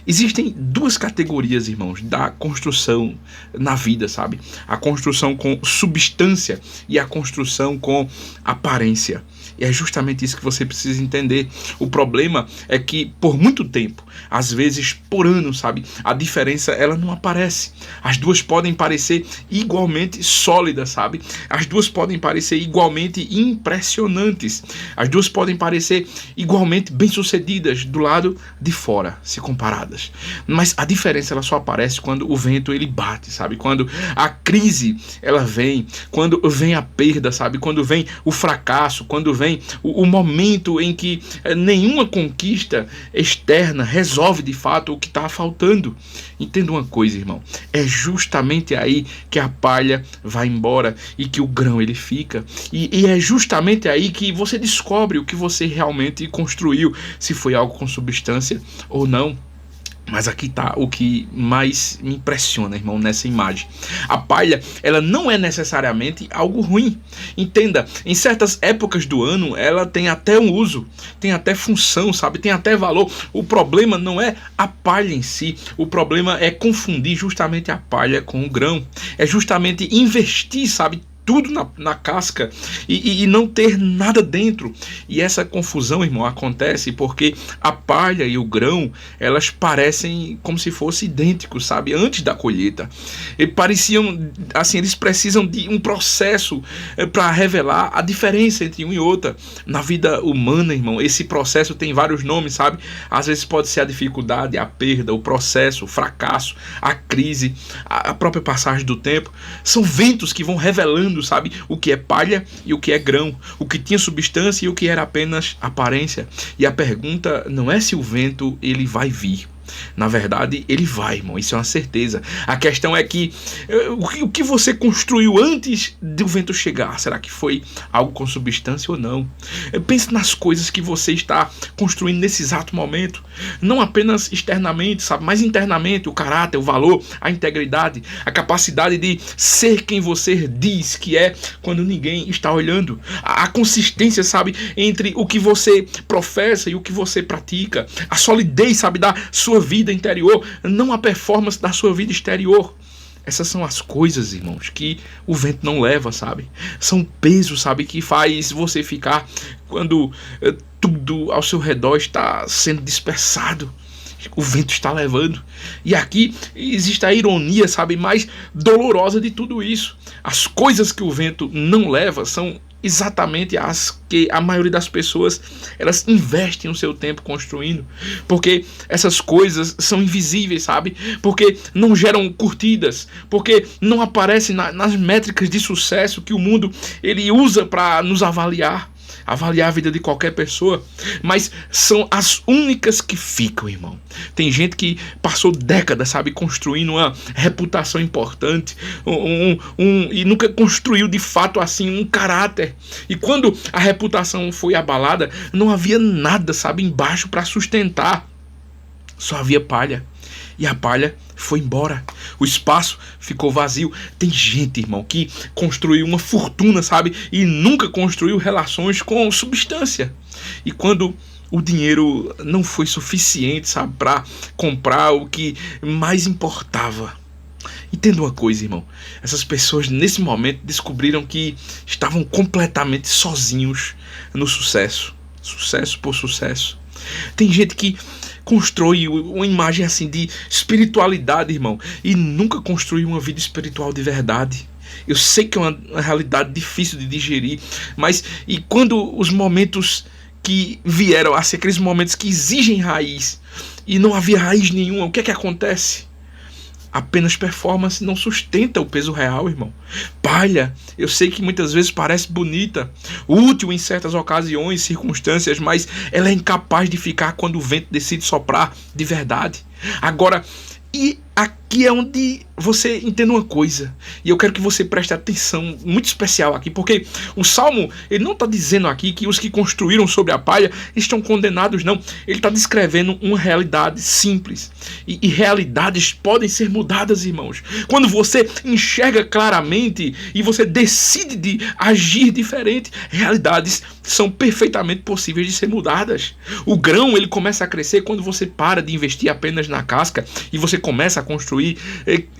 Existem duas categorias, irmãos, da construção na vida, sabe? A construção com substância e a construção com aparência. E é justamente isso que você precisa entender. O problema é que por muito tempo, às vezes por ano, sabe? A diferença ela não aparece. As duas podem parecer igualmente sólidas, sabe? As duas podem parecer igualmente impressionantes. As duas podem parecer igualmente bem-sucedidas do lado de fora, se comparadas. Mas a diferença ela só aparece quando o vento ele bate, sabe? Quando a crise ela vem, quando vem a perda, sabe? Quando vem o fracasso, quando vem o momento em que nenhuma conquista externa resolve de fato o que está faltando. Entenda uma coisa, irmão, é justamente aí que a palha vai embora e que o grão ele fica, e é justamente aí que você descobre o que você realmente construiu, se foi algo com substância ou não. Mas aqui está o que mais me impressiona, irmão, nessa imagem. A palha, ela não é necessariamente algo ruim. Entenda, em certas épocas do ano, ela tem até um uso, tem até função, sabe? Tem até valor. O problema não é a palha em si. O problema é confundir justamente a palha com o grão. É justamente investir, sabe? Tudo na casca e não ter nada dentro. E essa confusão, irmão, acontece porque a palha e o grão, elas parecem como se fossem idênticos, sabe? Antes da colheita. E pareciam, assim, eles precisam de um processo para revelar a diferença entre um e outra. Na vida humana, irmão, esse processo tem vários nomes, sabe? Às vezes pode ser a dificuldade, a perda, o processo, o fracasso, a crise, a própria passagem do tempo. São ventos que vão revelando, sabe, o que é palha e o que é grão, o que tinha substância e o que era apenas aparência. E a pergunta não é se o vento ele vai vir. Na verdade, ele vai, irmão, isso é uma certeza. A questão é que o que você construiu antes do vento chegar, será que foi algo com substância ou não? Pense nas coisas que você está construindo nesse exato momento, não apenas externamente, sabe, mas internamente, o caráter, o valor, a integridade, a capacidade de ser quem você diz que é quando ninguém está olhando, a consistência, sabe, entre o que você professa e o que você pratica, a solidez, sabe, da sua vida interior, não a performance da sua vida exterior. Essas são as coisas, irmãos, que o vento não leva, sabe? São pesos, sabe, que faz você ficar quando tudo ao seu redor está sendo dispersado. O vento está levando. E aqui existe a ironia, sabe, mais dolorosa de tudo isso. As coisas que o vento não leva são exatamente as que a maioria das pessoas elas investem o seu tempo construindo, porque essas coisas são invisíveis, sabe? Porque não geram curtidas, porque não aparecem nas métricas de sucesso que o mundo ele usa para nos avaliar a vida de qualquer pessoa, mas são as únicas que ficam, irmão. Tem gente que passou décadas, sabe, construindo uma reputação importante, e nunca construiu de fato assim um caráter. E quando a reputação foi abalada, não havia nada, sabe, embaixo para sustentar. Só havia palha. E a palha foi embora. O espaço ficou vazio. Tem gente, irmão, que construiu uma fortuna, sabe? E nunca construiu relações com substância. E quando o dinheiro não foi suficiente, sabe, para comprar o que mais importava. Entenda uma coisa, irmão. Essas pessoas, nesse momento, descobriram que estavam completamente sozinhos no sucesso. Sucesso por sucesso. Tem gente que constrói uma imagem assim de espiritualidade, irmão, e nunca construiu uma vida espiritual de verdade. Eu sei que é uma realidade difícil de digerir, mas e quando os momentos que vieram, assim, aqueles momentos que exigem raiz, e não havia raiz nenhuma, o que é que acontece? Apenas performance não sustenta o peso real, irmão. Palha, eu sei que muitas vezes parece bonita, útil em certas ocasiões, circunstâncias, mas ela é incapaz de ficar quando o vento decide soprar de verdade. Agora, e aqui é onde você entende uma coisa, e eu quero que você preste atenção muito especial aqui, porque o Salmo, ele não está dizendo aqui que os que construíram sobre a palha estão condenados, não. Ele está descrevendo uma realidade simples, e realidades podem ser mudadas, irmãos. Quando você enxerga claramente e você decide de agir diferente, realidades são perfeitamente possíveis de ser mudadas. O grão, ele começa a crescer quando você para de investir apenas na casca e você começa a construir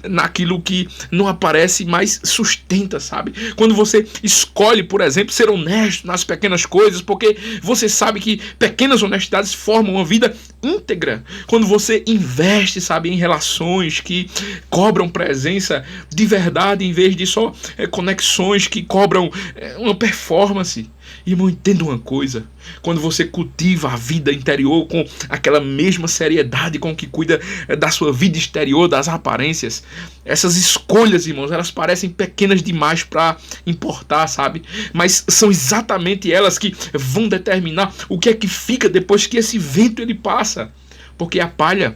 naquilo que não aparece, mas sustenta, sabe? Quando você escolhe, por exemplo, ser honesto nas pequenas coisas, porque você sabe que pequenas honestidades formam uma vida íntegra. Quando você investe, sabe, em relações que cobram presença de verdade, em vez de só conexões que cobram uma performance. Irmão, entenda uma coisa: quando você cultiva a vida interior com aquela mesma seriedade com que cuida da sua vida exterior, das aparências, essas escolhas, irmãos, elas parecem pequenas demais para importar, sabe? Mas são exatamente elas que vão determinar o que é que fica depois que esse vento ele passa. Porque a palha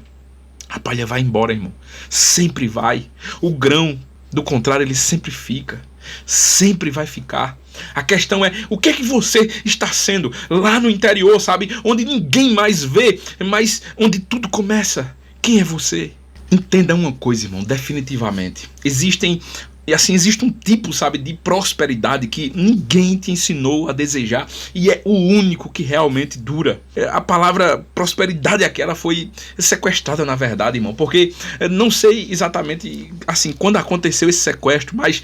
vai embora, irmão. Sempre vai. O grão, do contrário, ele sempre fica. Sempre vai ficar. A questão é, o que é que você está sendo lá no interior, sabe? Onde ninguém mais vê, mas onde tudo começa. Quem é você? Entenda uma coisa, irmão, definitivamente. Existe um tipo, sabe, de prosperidade que ninguém te ensinou a desejar e é o único que realmente dura. A palavra prosperidade aquela foi sequestrada, na verdade, irmão, porque não sei exatamente, assim, quando aconteceu esse sequestro, mas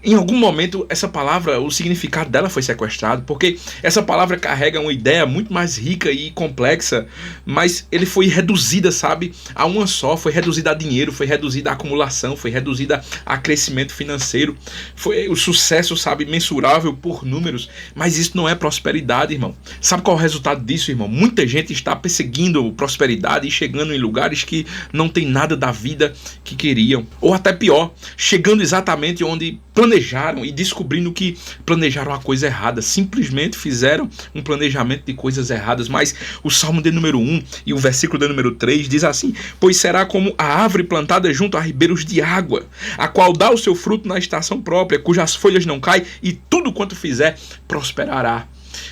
em algum momento essa palavra, o significado dela foi sequestrado, porque essa palavra carrega uma ideia muito mais rica e complexa, mas ele foi reduzida, sabe, a uma só, foi reduzida a dinheiro, foi reduzida a acumulação, foi reduzida a crescimento financeiro, foi o sucesso, sabe, mensurável por números, mas isso não é prosperidade, irmão. Sabe qual é o resultado disso, irmão? Muita gente está perseguindo prosperidade e chegando em lugares que não tem nada da vida que queriam, ou até pior, chegando exatamente onde planejaram e descobrindo que planejaram a coisa errada, simplesmente fizeram um planejamento de coisas erradas. Mas o Salmo de número 1 e o versículo de número 3 diz assim: pois será como a árvore plantada junto a ribeiros de água, a qual dá o seu fruto na estação própria, cujas folhas não caem, e tudo quanto fizer prosperará.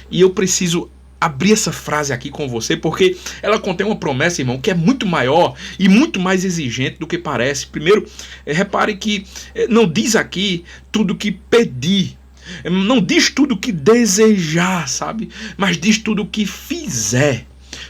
E eu preciso abrir essa frase aqui com você, porque ela contém uma promessa, irmão, que é muito maior e muito mais exigente do que parece. Primeiro, repare que não diz aqui tudo que pedir, não diz tudo que desejar, sabe? Mas diz tudo que fizer.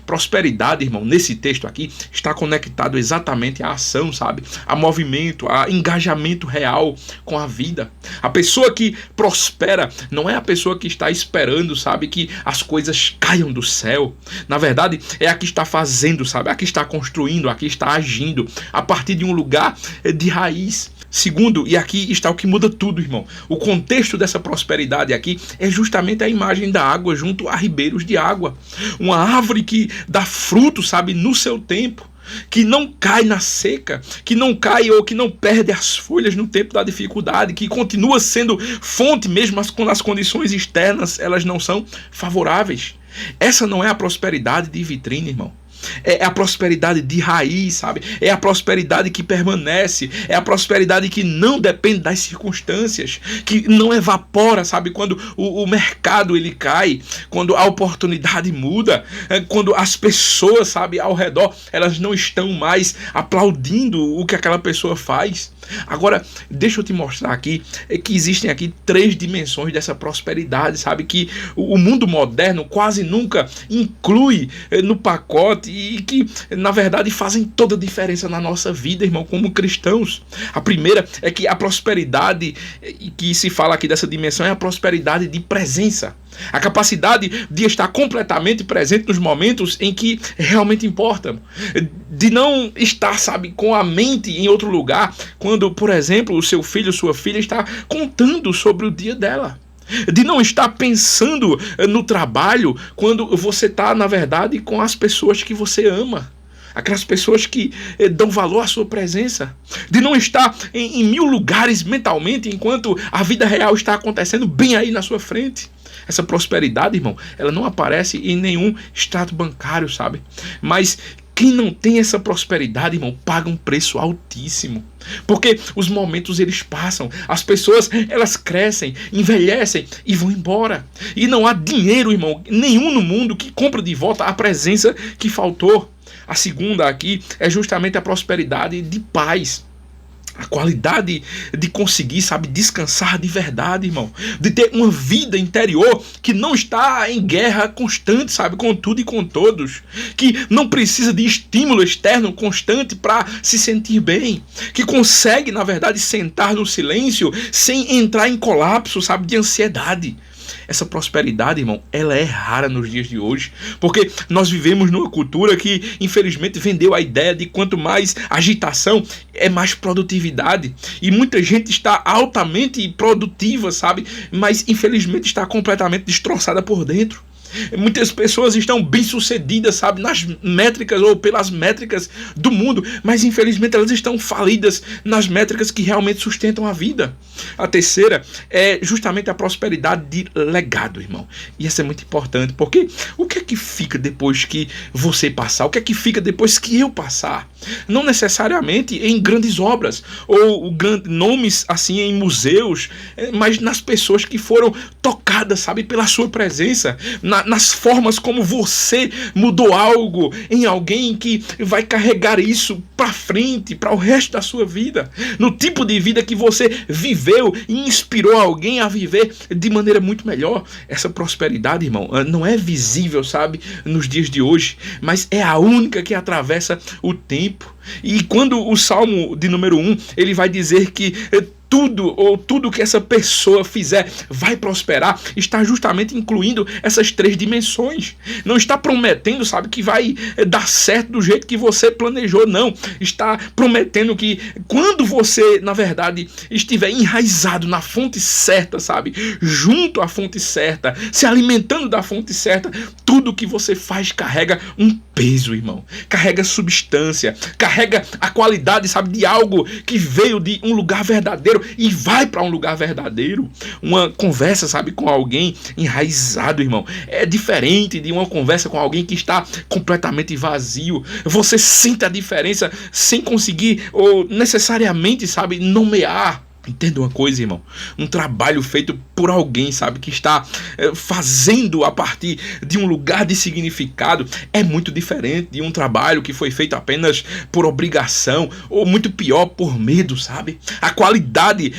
Prosperidade, irmão, nesse texto aqui, está conectado exatamente à ação, sabe? A movimento, a engajamento real com a vida. A pessoa que prospera não é a pessoa que está esperando, sabe, que as coisas caiam do céu. Na verdade, é a que está fazendo, sabe? A que está construindo, a que está agindo a partir de um lugar de raiz. Segundo, e aqui está o que muda tudo, irmão, o contexto dessa prosperidade aqui é justamente a imagem da água junto a ribeiros de água. Uma árvore que dá fruto, sabe, no seu tempo, que não cai na seca, que não cai ou que não perde as folhas no tempo da dificuldade, que continua sendo fonte mesmo quando as condições externas elas não são favoráveis. Essa não é a prosperidade de vitrine, irmão. É a prosperidade de raiz, sabe? É a prosperidade que permanece, é a prosperidade que não depende das circunstâncias, que não evapora, sabe? Quando o mercado ele cai, quando a oportunidade muda, quando as pessoas, sabe, ao redor, elas não estão mais aplaudindo o que aquela pessoa faz. Agora, deixa eu te mostrar aqui que existem aqui 3 dimensões dessa prosperidade, sabe? Que o mundo moderno quase nunca inclui no pacote e que, na verdade, fazem toda a diferença na nossa vida, irmão, como cristãos. A primeira é que a prosperidade, que se fala aqui dessa dimensão, é a prosperidade de presença. A capacidade de estar completamente presente nos momentos em que realmente importam. De não estar, sabe, com a mente em outro lugar, quando, por exemplo, o seu filho, sua filha está contando sobre o dia dela. De não estar pensando no trabalho quando você está, na verdade, com as pessoas que você ama. Aquelas pessoas que dão valor à sua presença. De não estar em 1000 lugares mentalmente enquanto a vida real está acontecendo bem aí na sua frente. Essa prosperidade, irmão, ela não aparece em nenhum extrato bancário, sabe? Mas quem não tem essa prosperidade, irmão, paga um preço altíssimo. Porque os momentos eles passam, as pessoas elas crescem, envelhecem e vão embora. E não há dinheiro, irmão, nenhum no mundo que compra de volta a presença que faltou. A segunda aqui é justamente a prosperidade de paz. A qualidade de conseguir, sabe, descansar de verdade, irmão. De ter uma vida interior que não está em guerra constante, sabe, com tudo e com todos. Que não precisa de estímulo externo constante para se sentir bem. Que consegue, na verdade, sentar no silêncio sem entrar em colapso, sabe, de ansiedade. Essa prosperidade, irmão, ela é rara nos dias de hoje, porque nós vivemos numa cultura que, infelizmente, vendeu a ideia de quanto mais agitação, é mais produtividade. E muita gente está altamente produtiva, sabe? Mas, infelizmente, está completamente destroçada por dentro. Muitas pessoas estão bem-sucedidas, sabe, nas métricas ou pelas métricas do mundo, mas infelizmente elas estão falidas nas métricas que realmente sustentam a vida. A terceira é justamente a prosperidade de legado, irmão. E essa é muito importante, porque o que é que fica depois que você passar? O que é que fica depois que eu passar? Não necessariamente em grandes obras ou nomes assim em museus, mas nas pessoas que foram tocadas, sabe, pela sua presença, nas formas como você mudou algo em alguém que vai carregar isso para frente, para o resto da sua vida, no tipo de vida que você viveu e inspirou alguém a viver de maneira muito melhor. Essa prosperidade, irmão, não é visível, sabe, nos dias de hoje, mas é a única que atravessa o tempo. E quando o Salmo de número 1, ele vai dizer que tudo que essa pessoa fizer vai prosperar, está justamente incluindo essas 3 dimensões. Não está prometendo, sabe, que vai dar certo do jeito que você planejou, não. Está prometendo que quando você, na verdade, estiver enraizado na fonte certa, sabe, junto à fonte certa, se alimentando da fonte certa, tudo que você faz carrega um peso, irmão. Carrega substância, carrega a qualidade, sabe, de algo que veio de um lugar verdadeiro e vai para um lugar verdadeiro. Uma conversa, sabe, com alguém enraizado, irmão, é diferente de uma conversa com alguém que está completamente vazio. Você sente a diferença sem conseguir ou necessariamente, sabe, nomear. Entenda uma coisa, irmão, um trabalho feito por alguém, sabe, que está fazendo a partir de um lugar de significado é muito diferente de um trabalho que foi feito apenas por obrigação ou, muito pior, por medo, sabe? A qualidade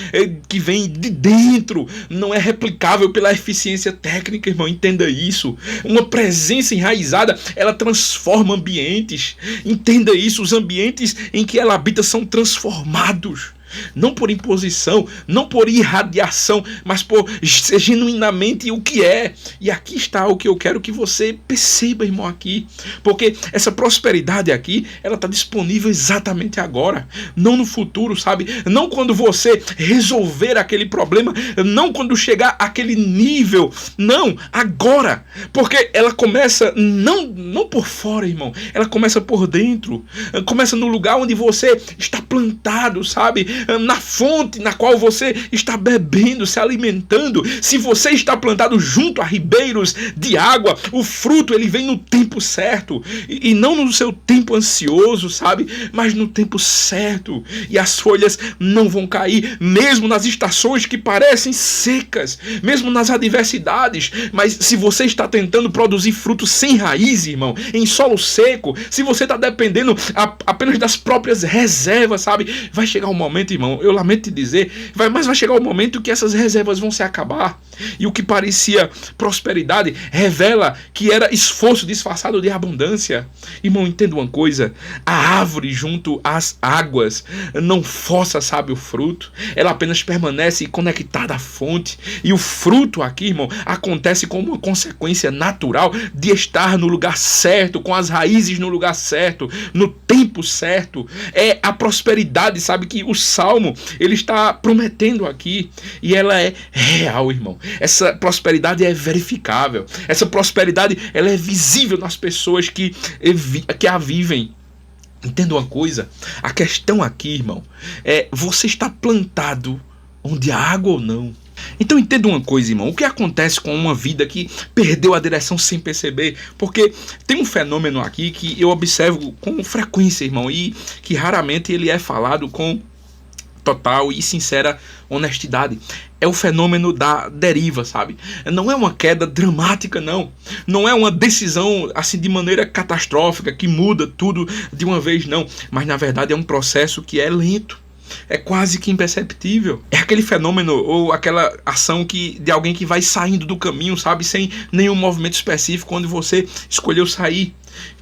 que vem de dentro não é replicável pela eficiência técnica, irmão, entenda isso. Uma presença enraizada, ela transforma ambientes, entenda isso, os ambientes em que ela habita são transformados. Não por imposição, não por irradiação, mas por ser genuinamente o que é. E aqui está o que eu quero que você perceba, irmão, aqui. Porque essa prosperidade aqui, ela está disponível exatamente agora. Não no futuro, sabe? Não quando você resolver aquele problema. Não quando chegar àquele nível. Não, agora. Porque ela começa não por fora, irmão. Ela começa por dentro. Começa no lugar onde você está plantado, sabe? Na fonte na qual você está bebendo, se alimentando. Se você está plantado junto a ribeiros de água, o fruto ele vem no tempo certo e não no seu tempo ansioso, sabe? Mas no tempo certo. E as folhas não vão cair, mesmo nas estações que parecem secas, mesmo nas adversidades. Mas se você está tentando produzir frutos sem raiz, irmão, em solo seco, se você está dependendo apenas das próprias reservas, sabe? Vai chegar um momento, infelizmente, irmão, eu lamento te dizer, mas vai chegar o momento que essas reservas vão se acabar. E o que parecia prosperidade revela que era esforço disfarçado de abundância. Irmão, entenda uma coisa: a árvore junto às águas não força, sabe, o fruto. Ela apenas permanece conectada à fonte. E o fruto aqui, irmão, acontece como uma consequência natural de estar no lugar certo, com as raízes no lugar certo, no tempo certo. É a prosperidade, sabe, que o Salmo ele está prometendo aqui, e ela é real, irmão. Essa prosperidade é verificável. Essa prosperidade ela é visível nas pessoas que a vivem. Entenda uma coisa, a questão aqui, irmão, é: você está plantado onde há água ou não? Então entenda uma coisa, irmão, o que acontece com uma vida que perdeu a direção sem perceber? Porque tem um fenômeno aqui que eu observo com frequência, irmão, e que raramente ele é falado com total e sincera honestidade. É o fenômeno da deriva, sabe? Não é uma queda dramática, não. Não é uma decisão assim de maneira catastrófica que muda tudo de uma vez, não. Mas na verdade é um processo que é lento. É quase que imperceptível. É aquele fenômeno ou aquela ação de alguém que vai saindo do caminho, sabe? Sem nenhum movimento específico, onde você escolheu sair.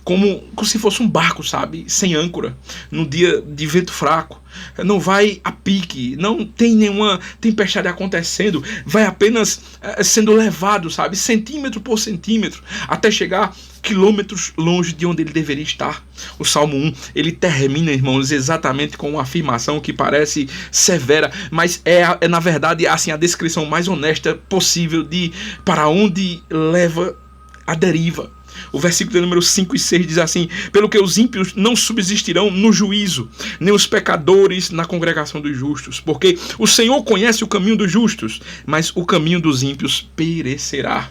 Como se fosse um barco, sabe? Sem âncora, num dia de vento fraco. Não vai a pique, não tem nenhuma tempestade acontecendo, vai apenas sendo levado, sabe? Centímetro por centímetro, até chegar quilômetros longe de onde ele deveria estar. O Salmo 1, ele termina, irmãos, exatamente com uma afirmação que parece severa, mas é na verdade assim, a descrição mais honesta possível de para onde leva a deriva. O versículo de número 5 e 6 diz assim: pelo que os ímpios não subsistirão no juízo, nem os pecadores na congregação dos justos, porque o Senhor conhece o caminho dos justos, mas o caminho dos ímpios perecerá.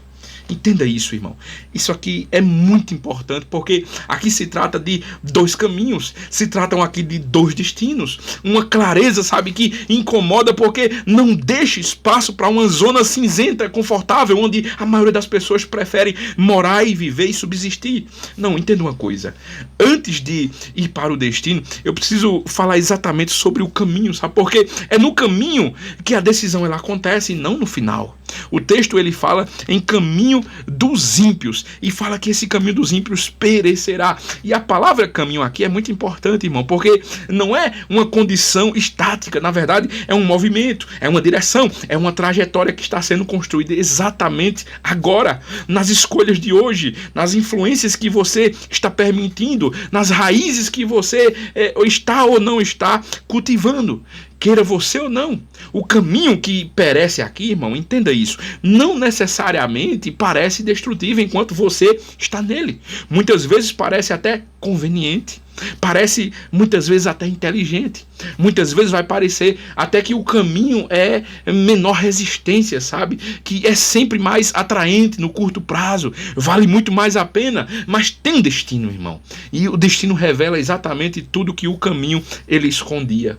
Entenda isso, irmão. Isso aqui é muito importante, porque aqui se trata de dois caminhos, se tratam aqui de dois destinos. Uma clareza, sabe, que incomoda, porque não deixa espaço para uma zona cinzenta, confortável, onde a maioria das pessoas prefere morar e viver e subsistir. Não, entenda uma coisa. Antes de ir para o destino, eu preciso falar exatamente sobre o caminho, sabe? Porque é no caminho que a decisão ela acontece, e não no final. O texto ele fala em caminho dos ímpios e fala que esse caminho dos ímpios perecerá. E a palavra caminho aqui é muito importante, irmão, porque não é uma condição estática, na verdade é um movimento, é uma direção, é uma trajetória que está sendo construída exatamente agora, nas escolhas de hoje, nas influências que você está permitindo, nas raízes que você está ou não está cultivando. Queira você ou não. O caminho que perece aqui, irmão, entenda isso, não necessariamente parece destrutivo enquanto você está nele. Muitas vezes parece até conveniente, parece muitas vezes até inteligente. Muitas vezes vai parecer até que o caminho é menor resistência, sabe? Que é sempre mais atraente no curto prazo, vale muito mais a pena, mas tem um destino, irmão. E o destino revela exatamente tudo que o caminho ele escondia.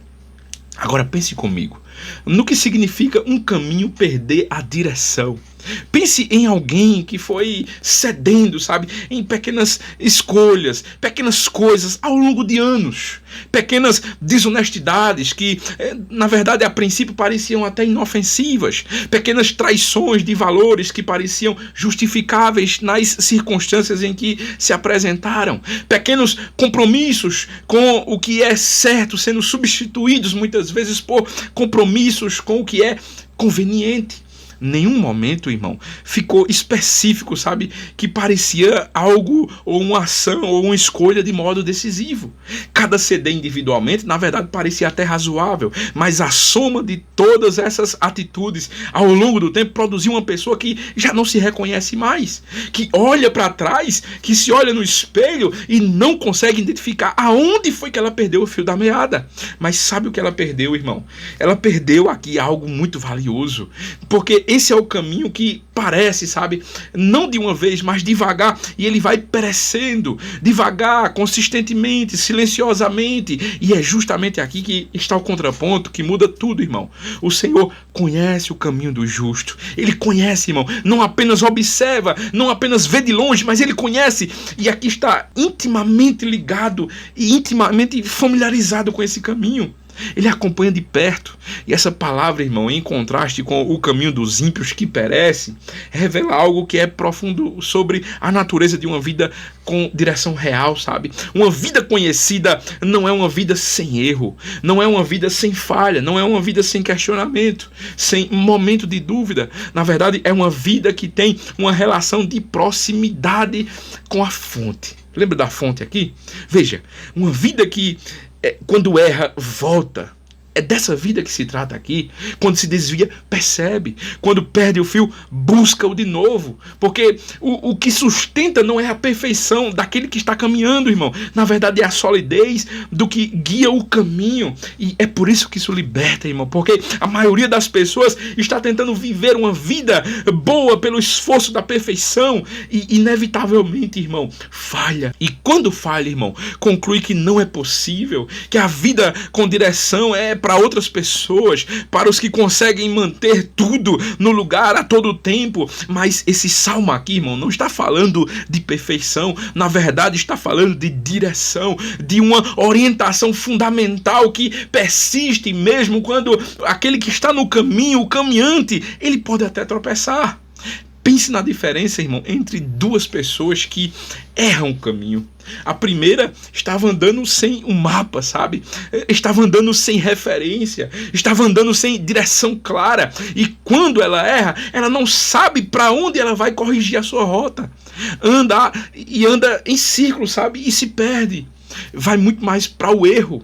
Agora pense comigo, no que significa um caminho perder a direção. Pense em alguém que foi cedendo, sabe, em pequenas escolhas, pequenas coisas ao longo de anos, pequenas desonestidades que, na verdade, a princípio pareciam até inofensivas, pequenas traições de valores que pareciam justificáveis nas circunstâncias em que se apresentaram, pequenos compromissos com o que é certo sendo substituídos muitas vezes por compromissos com o que é conveniente. Nenhum momento, irmão, ficou específico, sabe, que parecia algo ou uma ação ou uma escolha de modo decisivo. Cada CD individualmente, na verdade, parecia até razoável, mas a soma de todas essas atitudes ao longo do tempo produziu uma pessoa que já não se reconhece mais, que olha para trás, que se olha no espelho e não consegue identificar aonde foi que ela perdeu o fio da meada. Mas sabe o que ela perdeu, irmão? Ela perdeu aqui algo muito valioso, porque esse é o caminho que parece, sabe, não de uma vez, mas devagar, e ele vai perecendo, devagar, consistentemente, silenciosamente, e é justamente aqui que está o contraponto, que muda tudo, irmão. O Senhor conhece o caminho do justo, ele conhece, irmão, não apenas observa, não apenas vê de longe, mas ele conhece, e aqui está intimamente ligado e intimamente familiarizado com esse caminho. Ele acompanha de perto. E essa palavra, irmão, em contraste com o caminho dos ímpios que perecem, revela algo que é profundo sobre a natureza de uma vida com direção real, sabe? Uma vida conhecida não é uma vida sem erro, não é uma vida sem falha, não é uma vida sem questionamento, sem momento de dúvida. Na verdade, é uma vida que tem uma relação de proximidade com a fonte. Lembra da fonte aqui? Veja, uma vida que quando erra, volta. É dessa vida que se trata aqui. Quando se desvia, percebe. Quando perde o fio, busca-o de novo. Porque o que sustenta não é a perfeição daquele que está caminhando, irmão. Na verdade, é a solidez do que guia o caminho. E é por isso que isso liberta, irmão. Porque a maioria das pessoas está tentando viver uma vida boa pelo esforço da perfeição. E inevitavelmente, irmão, falha. E quando falha, irmão, conclui que não é possível. Que a vida com direção é para outras pessoas, para os que conseguem manter tudo no lugar a todo tempo. Mas esse salmo aqui, irmão, não está falando de perfeição, na verdade está falando de direção, de uma orientação fundamental que persiste mesmo quando aquele que está no caminho, o caminhante, ele pode até tropeçar. Pense na diferença, irmão, entre duas pessoas que erram o caminho. A primeira estava andando sem um mapa, sabe? Estava andando sem referência, estava andando sem direção clara. E quando ela erra, ela não sabe para onde ela vai corrigir a sua rota. Anda em círculo, sabe? E se perde. Vai muito mais para o erro.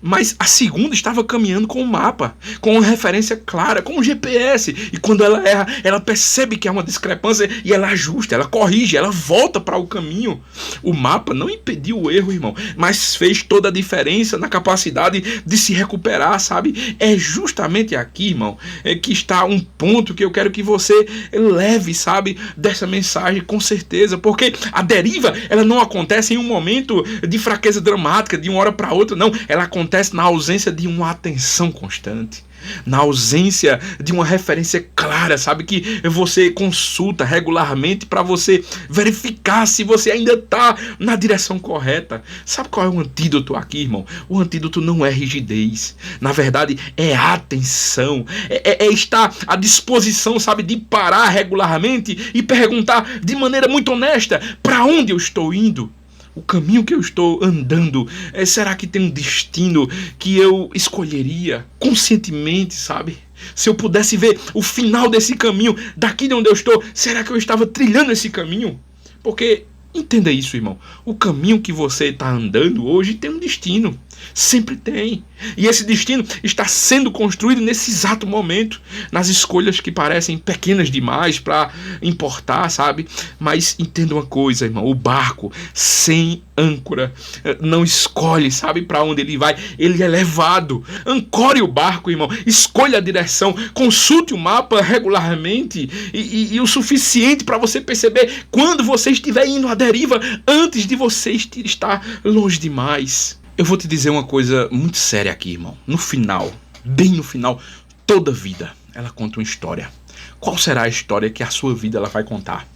Mas a segunda estava caminhando com um mapa, com uma referência clara, com um GPS. E quando ela erra, ela percebe que há uma discrepância e ela ajusta, ela corrige, ela volta para o caminho. O mapa não impediu o erro, irmão, mas fez toda a diferença na capacidade de se recuperar, sabe? É justamente aqui, irmão, que está um ponto que eu quero que você leve, sabe, dessa mensagem com certeza. Porque a deriva, ela não acontece em um momento de fraqueza dramática, de uma hora para outra, não. Ela acontece na ausência de uma atenção constante, na ausência de uma referência clara, sabe, que você consulta regularmente para você verificar se você ainda está na direção correta. Sabe qual é o antídoto aqui, irmão? O antídoto não é rigidez, na verdade é atenção, é estar à disposição, sabe, de parar regularmente e perguntar de maneira muito honesta: para onde eu estou indo? O caminho que eu estou andando, será que tem um destino que eu escolheria conscientemente, sabe? Se eu pudesse ver o final desse caminho, daqui de onde eu estou, será que eu estava trilhando esse caminho? Porque, entenda isso, irmão, o caminho que você está andando hoje tem um destino. Sempre tem. E esse destino está sendo construído nesse exato momento, nas escolhas que parecem pequenas demais para importar, sabe? Mas entenda uma coisa, irmão, o barco sem âncora não escolhe, sabe, para onde ele vai, ele é levado. Ancore o barco, irmão, escolha a direção, consulte o mapa regularmente e o suficiente para você perceber quando você estiver indo à deriva, antes de você estar longe demais. Eu vou te dizer uma coisa muito séria aqui, irmão. No final, bem no final, toda vida, ela conta uma história. Qual será a história que a sua vida ela vai contar?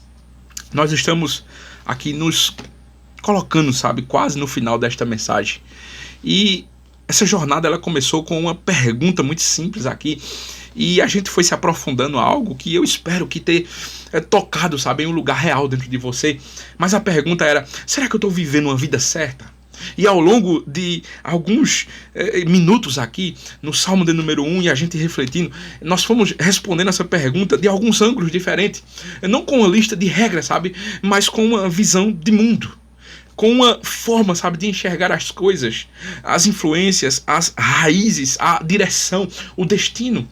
Nós estamos aqui nos colocando, sabe, quase no final desta mensagem. E essa jornada, ela começou com uma pergunta muito simples aqui. E a gente foi se aprofundando a algo que eu espero que ter tocado, sabe, em um lugar real dentro de você. Mas a pergunta era: será que eu estou vivendo uma vida certa? E ao longo de alguns minutos aqui, no Salmo de número 1, e a gente refletindo, nós fomos respondendo essa pergunta de alguns ângulos diferentes. Não com uma lista de regras, sabe? Mas com uma visão de mundo. Com uma forma, sabe, de enxergar as coisas, as influências, as raízes, a direção, o destino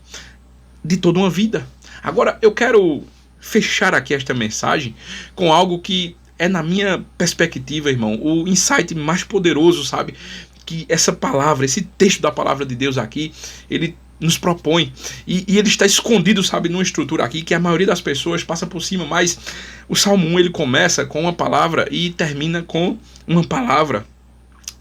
de toda uma vida. Agora, eu quero fechar aqui esta mensagem com algo que é, na minha perspectiva, irmão, o insight mais poderoso, sabe, que essa palavra, esse texto da palavra de Deus aqui, ele nos propõe. E ele está escondido, sabe, numa estrutura aqui que a maioria das pessoas passa por cima, mas o Salmo 1, ele começa com uma palavra e termina com uma palavra.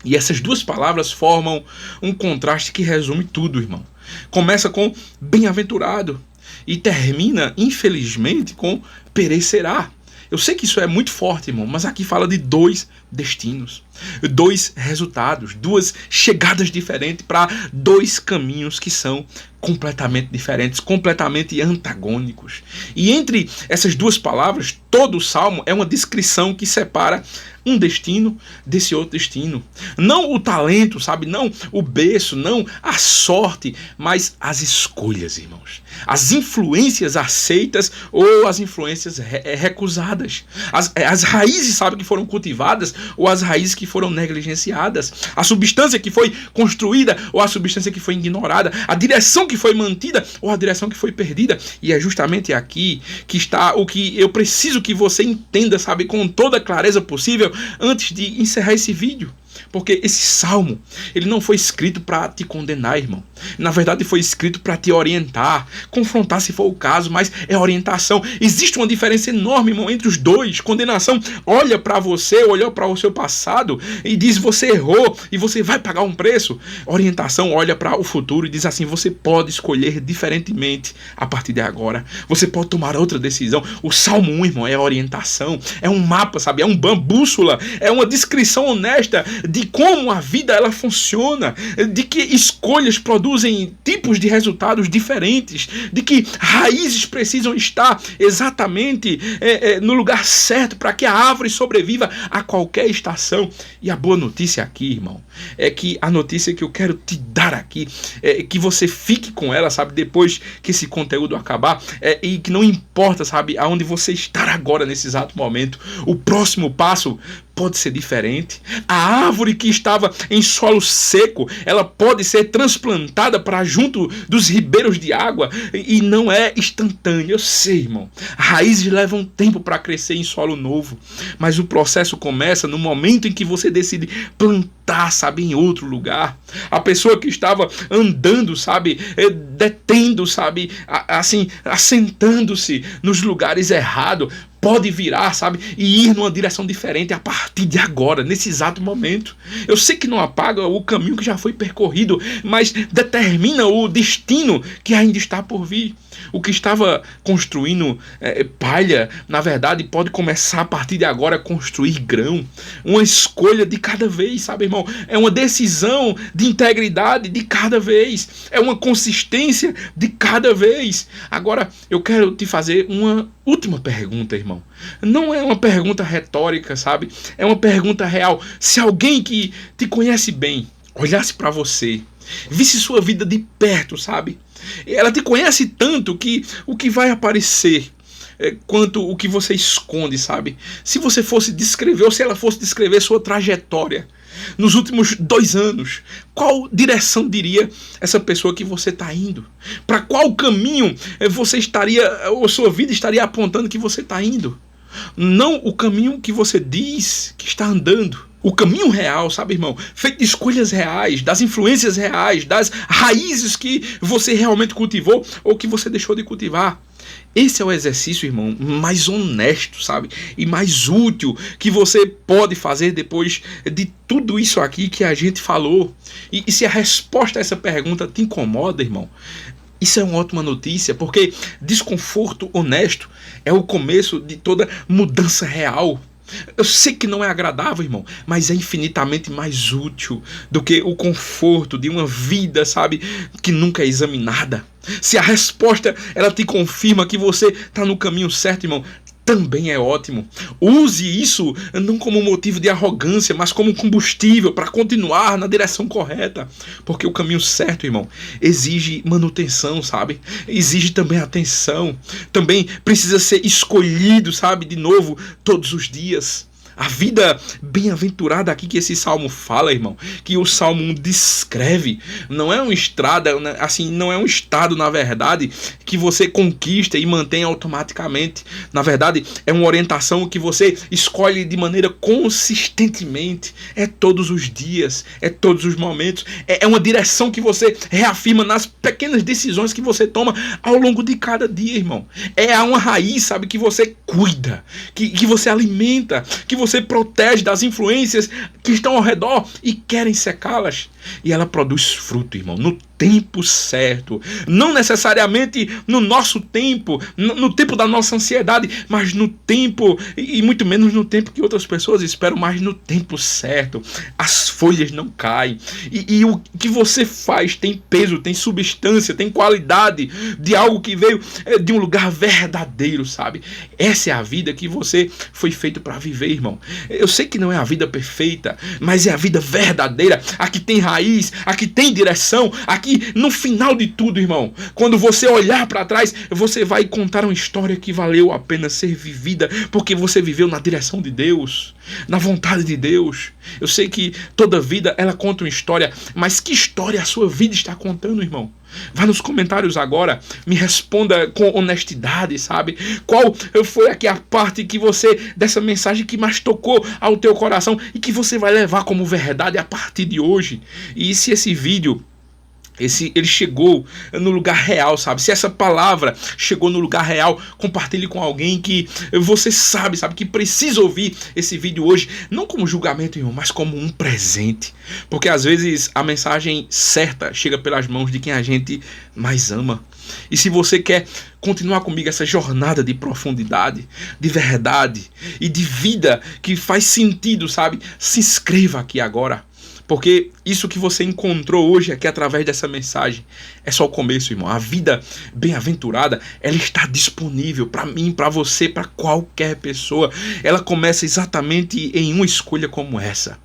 E essas duas palavras formam um contraste que resume tudo, irmão. Começa com bem-aventurado e termina, infelizmente, com perecerá. Eu sei que isso é muito forte, irmão, mas aqui fala de dois destinos, dois resultados, duas chegadas diferentes para dois caminhos que são completamente diferentes, completamente antagônicos. E entre essas duas palavras, todo o salmo é uma descrição que separa um destino desse outro destino. Não o talento, sabe? Não o berço, não a sorte, mas as escolhas, irmãos. As influências aceitas ou as influências recusadas. As raízes, sabe, que foram cultivadas ou as raízes que foram negligenciadas. A substância que foi construída ou a substância que foi ignorada. A direção que foi mantida ou a direção que foi perdida. E é justamente aqui que está o que eu preciso que você entenda, sabe, com toda a clareza possível, antes de encerrar esse vídeo. Porque esse salmo, ele não foi escrito para te condenar, irmão. Na verdade, foi escrito para te orientar, confrontar se for o caso, mas é orientação. Existe uma diferença enorme, irmão, entre os dois. Condenação olha para você, olha para o seu passado e diz: você errou e você vai pagar um preço. Orientação olha para o futuro e diz assim: você pode escolher diferentemente a partir de agora. Você pode tomar outra decisão. O Salmo 1, irmão, é orientação, é um mapa, sabe? É uma bússola, é uma descrição honesta de como a vida ela funciona, de que escolhas produzem tipos de resultados diferentes, de que raízes precisam estar exatamente no lugar certo para que a árvore sobreviva a qualquer estação. E a boa notícia aqui, irmão, é que a notícia que eu quero te dar aqui é que você fique com ela, sabe, depois que esse conteúdo acabar, e que não importa, sabe, aonde você estar agora nesse exato momento, o próximo passo pode ser diferente. A árvore que estava em solo seco, ela pode ser transplantada para junto dos ribeiros de água e não é instantâneo. Eu sei, irmão. Raízes levam tempo para crescer em solo novo, mas o processo começa no momento em que você decide plantar, sabe, em outro lugar. A pessoa que estava andando, sabe, detendo, sabe, assim, assentando-se nos lugares errados, pode virar, sabe, e ir numa direção diferente a partir de agora, nesse exato momento. Eu sei que não apaga o caminho que já foi percorrido, mas determina o destino que ainda está por vir. O que estava construindo palha, na verdade, pode começar a partir de agora a construir grão. Uma escolha de cada vez, sabe, irmão? É uma decisão de integridade de cada vez. É uma consistência de cada vez. Agora, eu quero te fazer uma última pergunta, irmão. Não é uma pergunta retórica, sabe? É uma pergunta real. Se alguém que te conhece bem olhasse para você, visse sua vida de perto, sabe? Ela te conhece tanto que o que vai aparecer quanto o que você esconde, sabe? Se você fosse descrever, ou se ela fosse descrever sua trajetória nos últimos 2 anos, qual direção diria essa pessoa que você está indo? Para qual caminho você estaria, ou sua vida estaria apontando que você está indo? Não o caminho que você diz que está andando. O caminho real, sabe, irmão? Feito de escolhas reais, das influências reais, das raízes que você realmente cultivou ou que você deixou de cultivar. Esse é o exercício, irmão, mais honesto, sabe? E mais útil que você pode fazer depois de tudo isso aqui que a gente falou. E se a resposta a essa pergunta te incomoda, irmão, isso é uma ótima notícia, porque desconforto honesto é o começo de toda mudança real. Eu sei que não é agradável, irmão, mas é infinitamente mais útil do que o conforto de uma vida, sabe, que nunca é examinada. Se a resposta ela te confirma que você está no caminho certo, irmão, também é ótimo. Use isso não como motivo de arrogância, mas como combustível para continuar na direção correta. Porque o caminho certo, irmão, exige manutenção, sabe? Exige também atenção. Também precisa ser escolhido, sabe? De novo, todos os dias. A vida bem-aventurada aqui que esse salmo fala, irmão, que o Salmo 1 descreve, não é uma estrada, assim, não é um estado, na verdade, que você conquista e mantém automaticamente. Na verdade, é uma orientação que você escolhe de maneira consistentemente. É todos os dias, é todos os momentos. É uma direção que você reafirma nas pequenas decisões que você toma ao longo de cada dia, irmão. É uma raiz, sabe, que você cuida, que você alimenta, que você você protege das influências que estão ao redor e querem secá-las. E ela produz fruto, irmão, no tempo certo. Não necessariamente no nosso tempo, no tempo da nossa ansiedade, mas no tempo, e muito menos no tempo que outras pessoas esperam, mas no tempo certo. As folhas não caem. E o que você faz tem peso, tem substância, tem qualidade de algo que veio de um lugar verdadeiro, sabe? Essa é a vida que você foi feito para viver, irmão. Eu sei que não é a vida perfeita, mas é a vida verdadeira, a que tem raiz, a que tem direção, a que no final de tudo, irmão, quando você olhar para trás, você vai contar uma história que valeu a pena ser vivida, porque você viveu na direção de Deus, na vontade de Deus. Eu sei que toda vida ela conta uma história, mas que história a sua vida está contando, irmão? Vá nos comentários agora, me responda com honestidade, sabe? Qual foi aqui a parte que você, dessa mensagem que mais tocou ao teu coração e que você vai levar como verdade a partir de hoje? E se esse vídeo ele chegou no lugar real, sabe? Se essa palavra chegou no lugar real, compartilhe com alguém que você sabe que precisa ouvir esse vídeo hoje, não como julgamento, irmão, mas como um presente. Porque às vezes a mensagem certa chega pelas mãos de quem a gente mais ama. E se você quer continuar comigo essa jornada de profundidade, de verdade e de vida que faz sentido, sabe? Se inscreva aqui agora. Porque isso que você encontrou hoje aqui através dessa mensagem é só o começo, irmão. A vida bem-aventurada, ela está disponível para mim, para você, para qualquer pessoa. Ela começa exatamente em uma escolha como essa.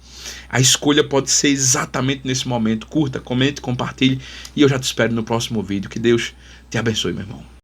A escolha pode ser exatamente nesse momento. Curta, comente, compartilhe e eu já te espero no próximo vídeo. Que Deus te abençoe, meu irmão.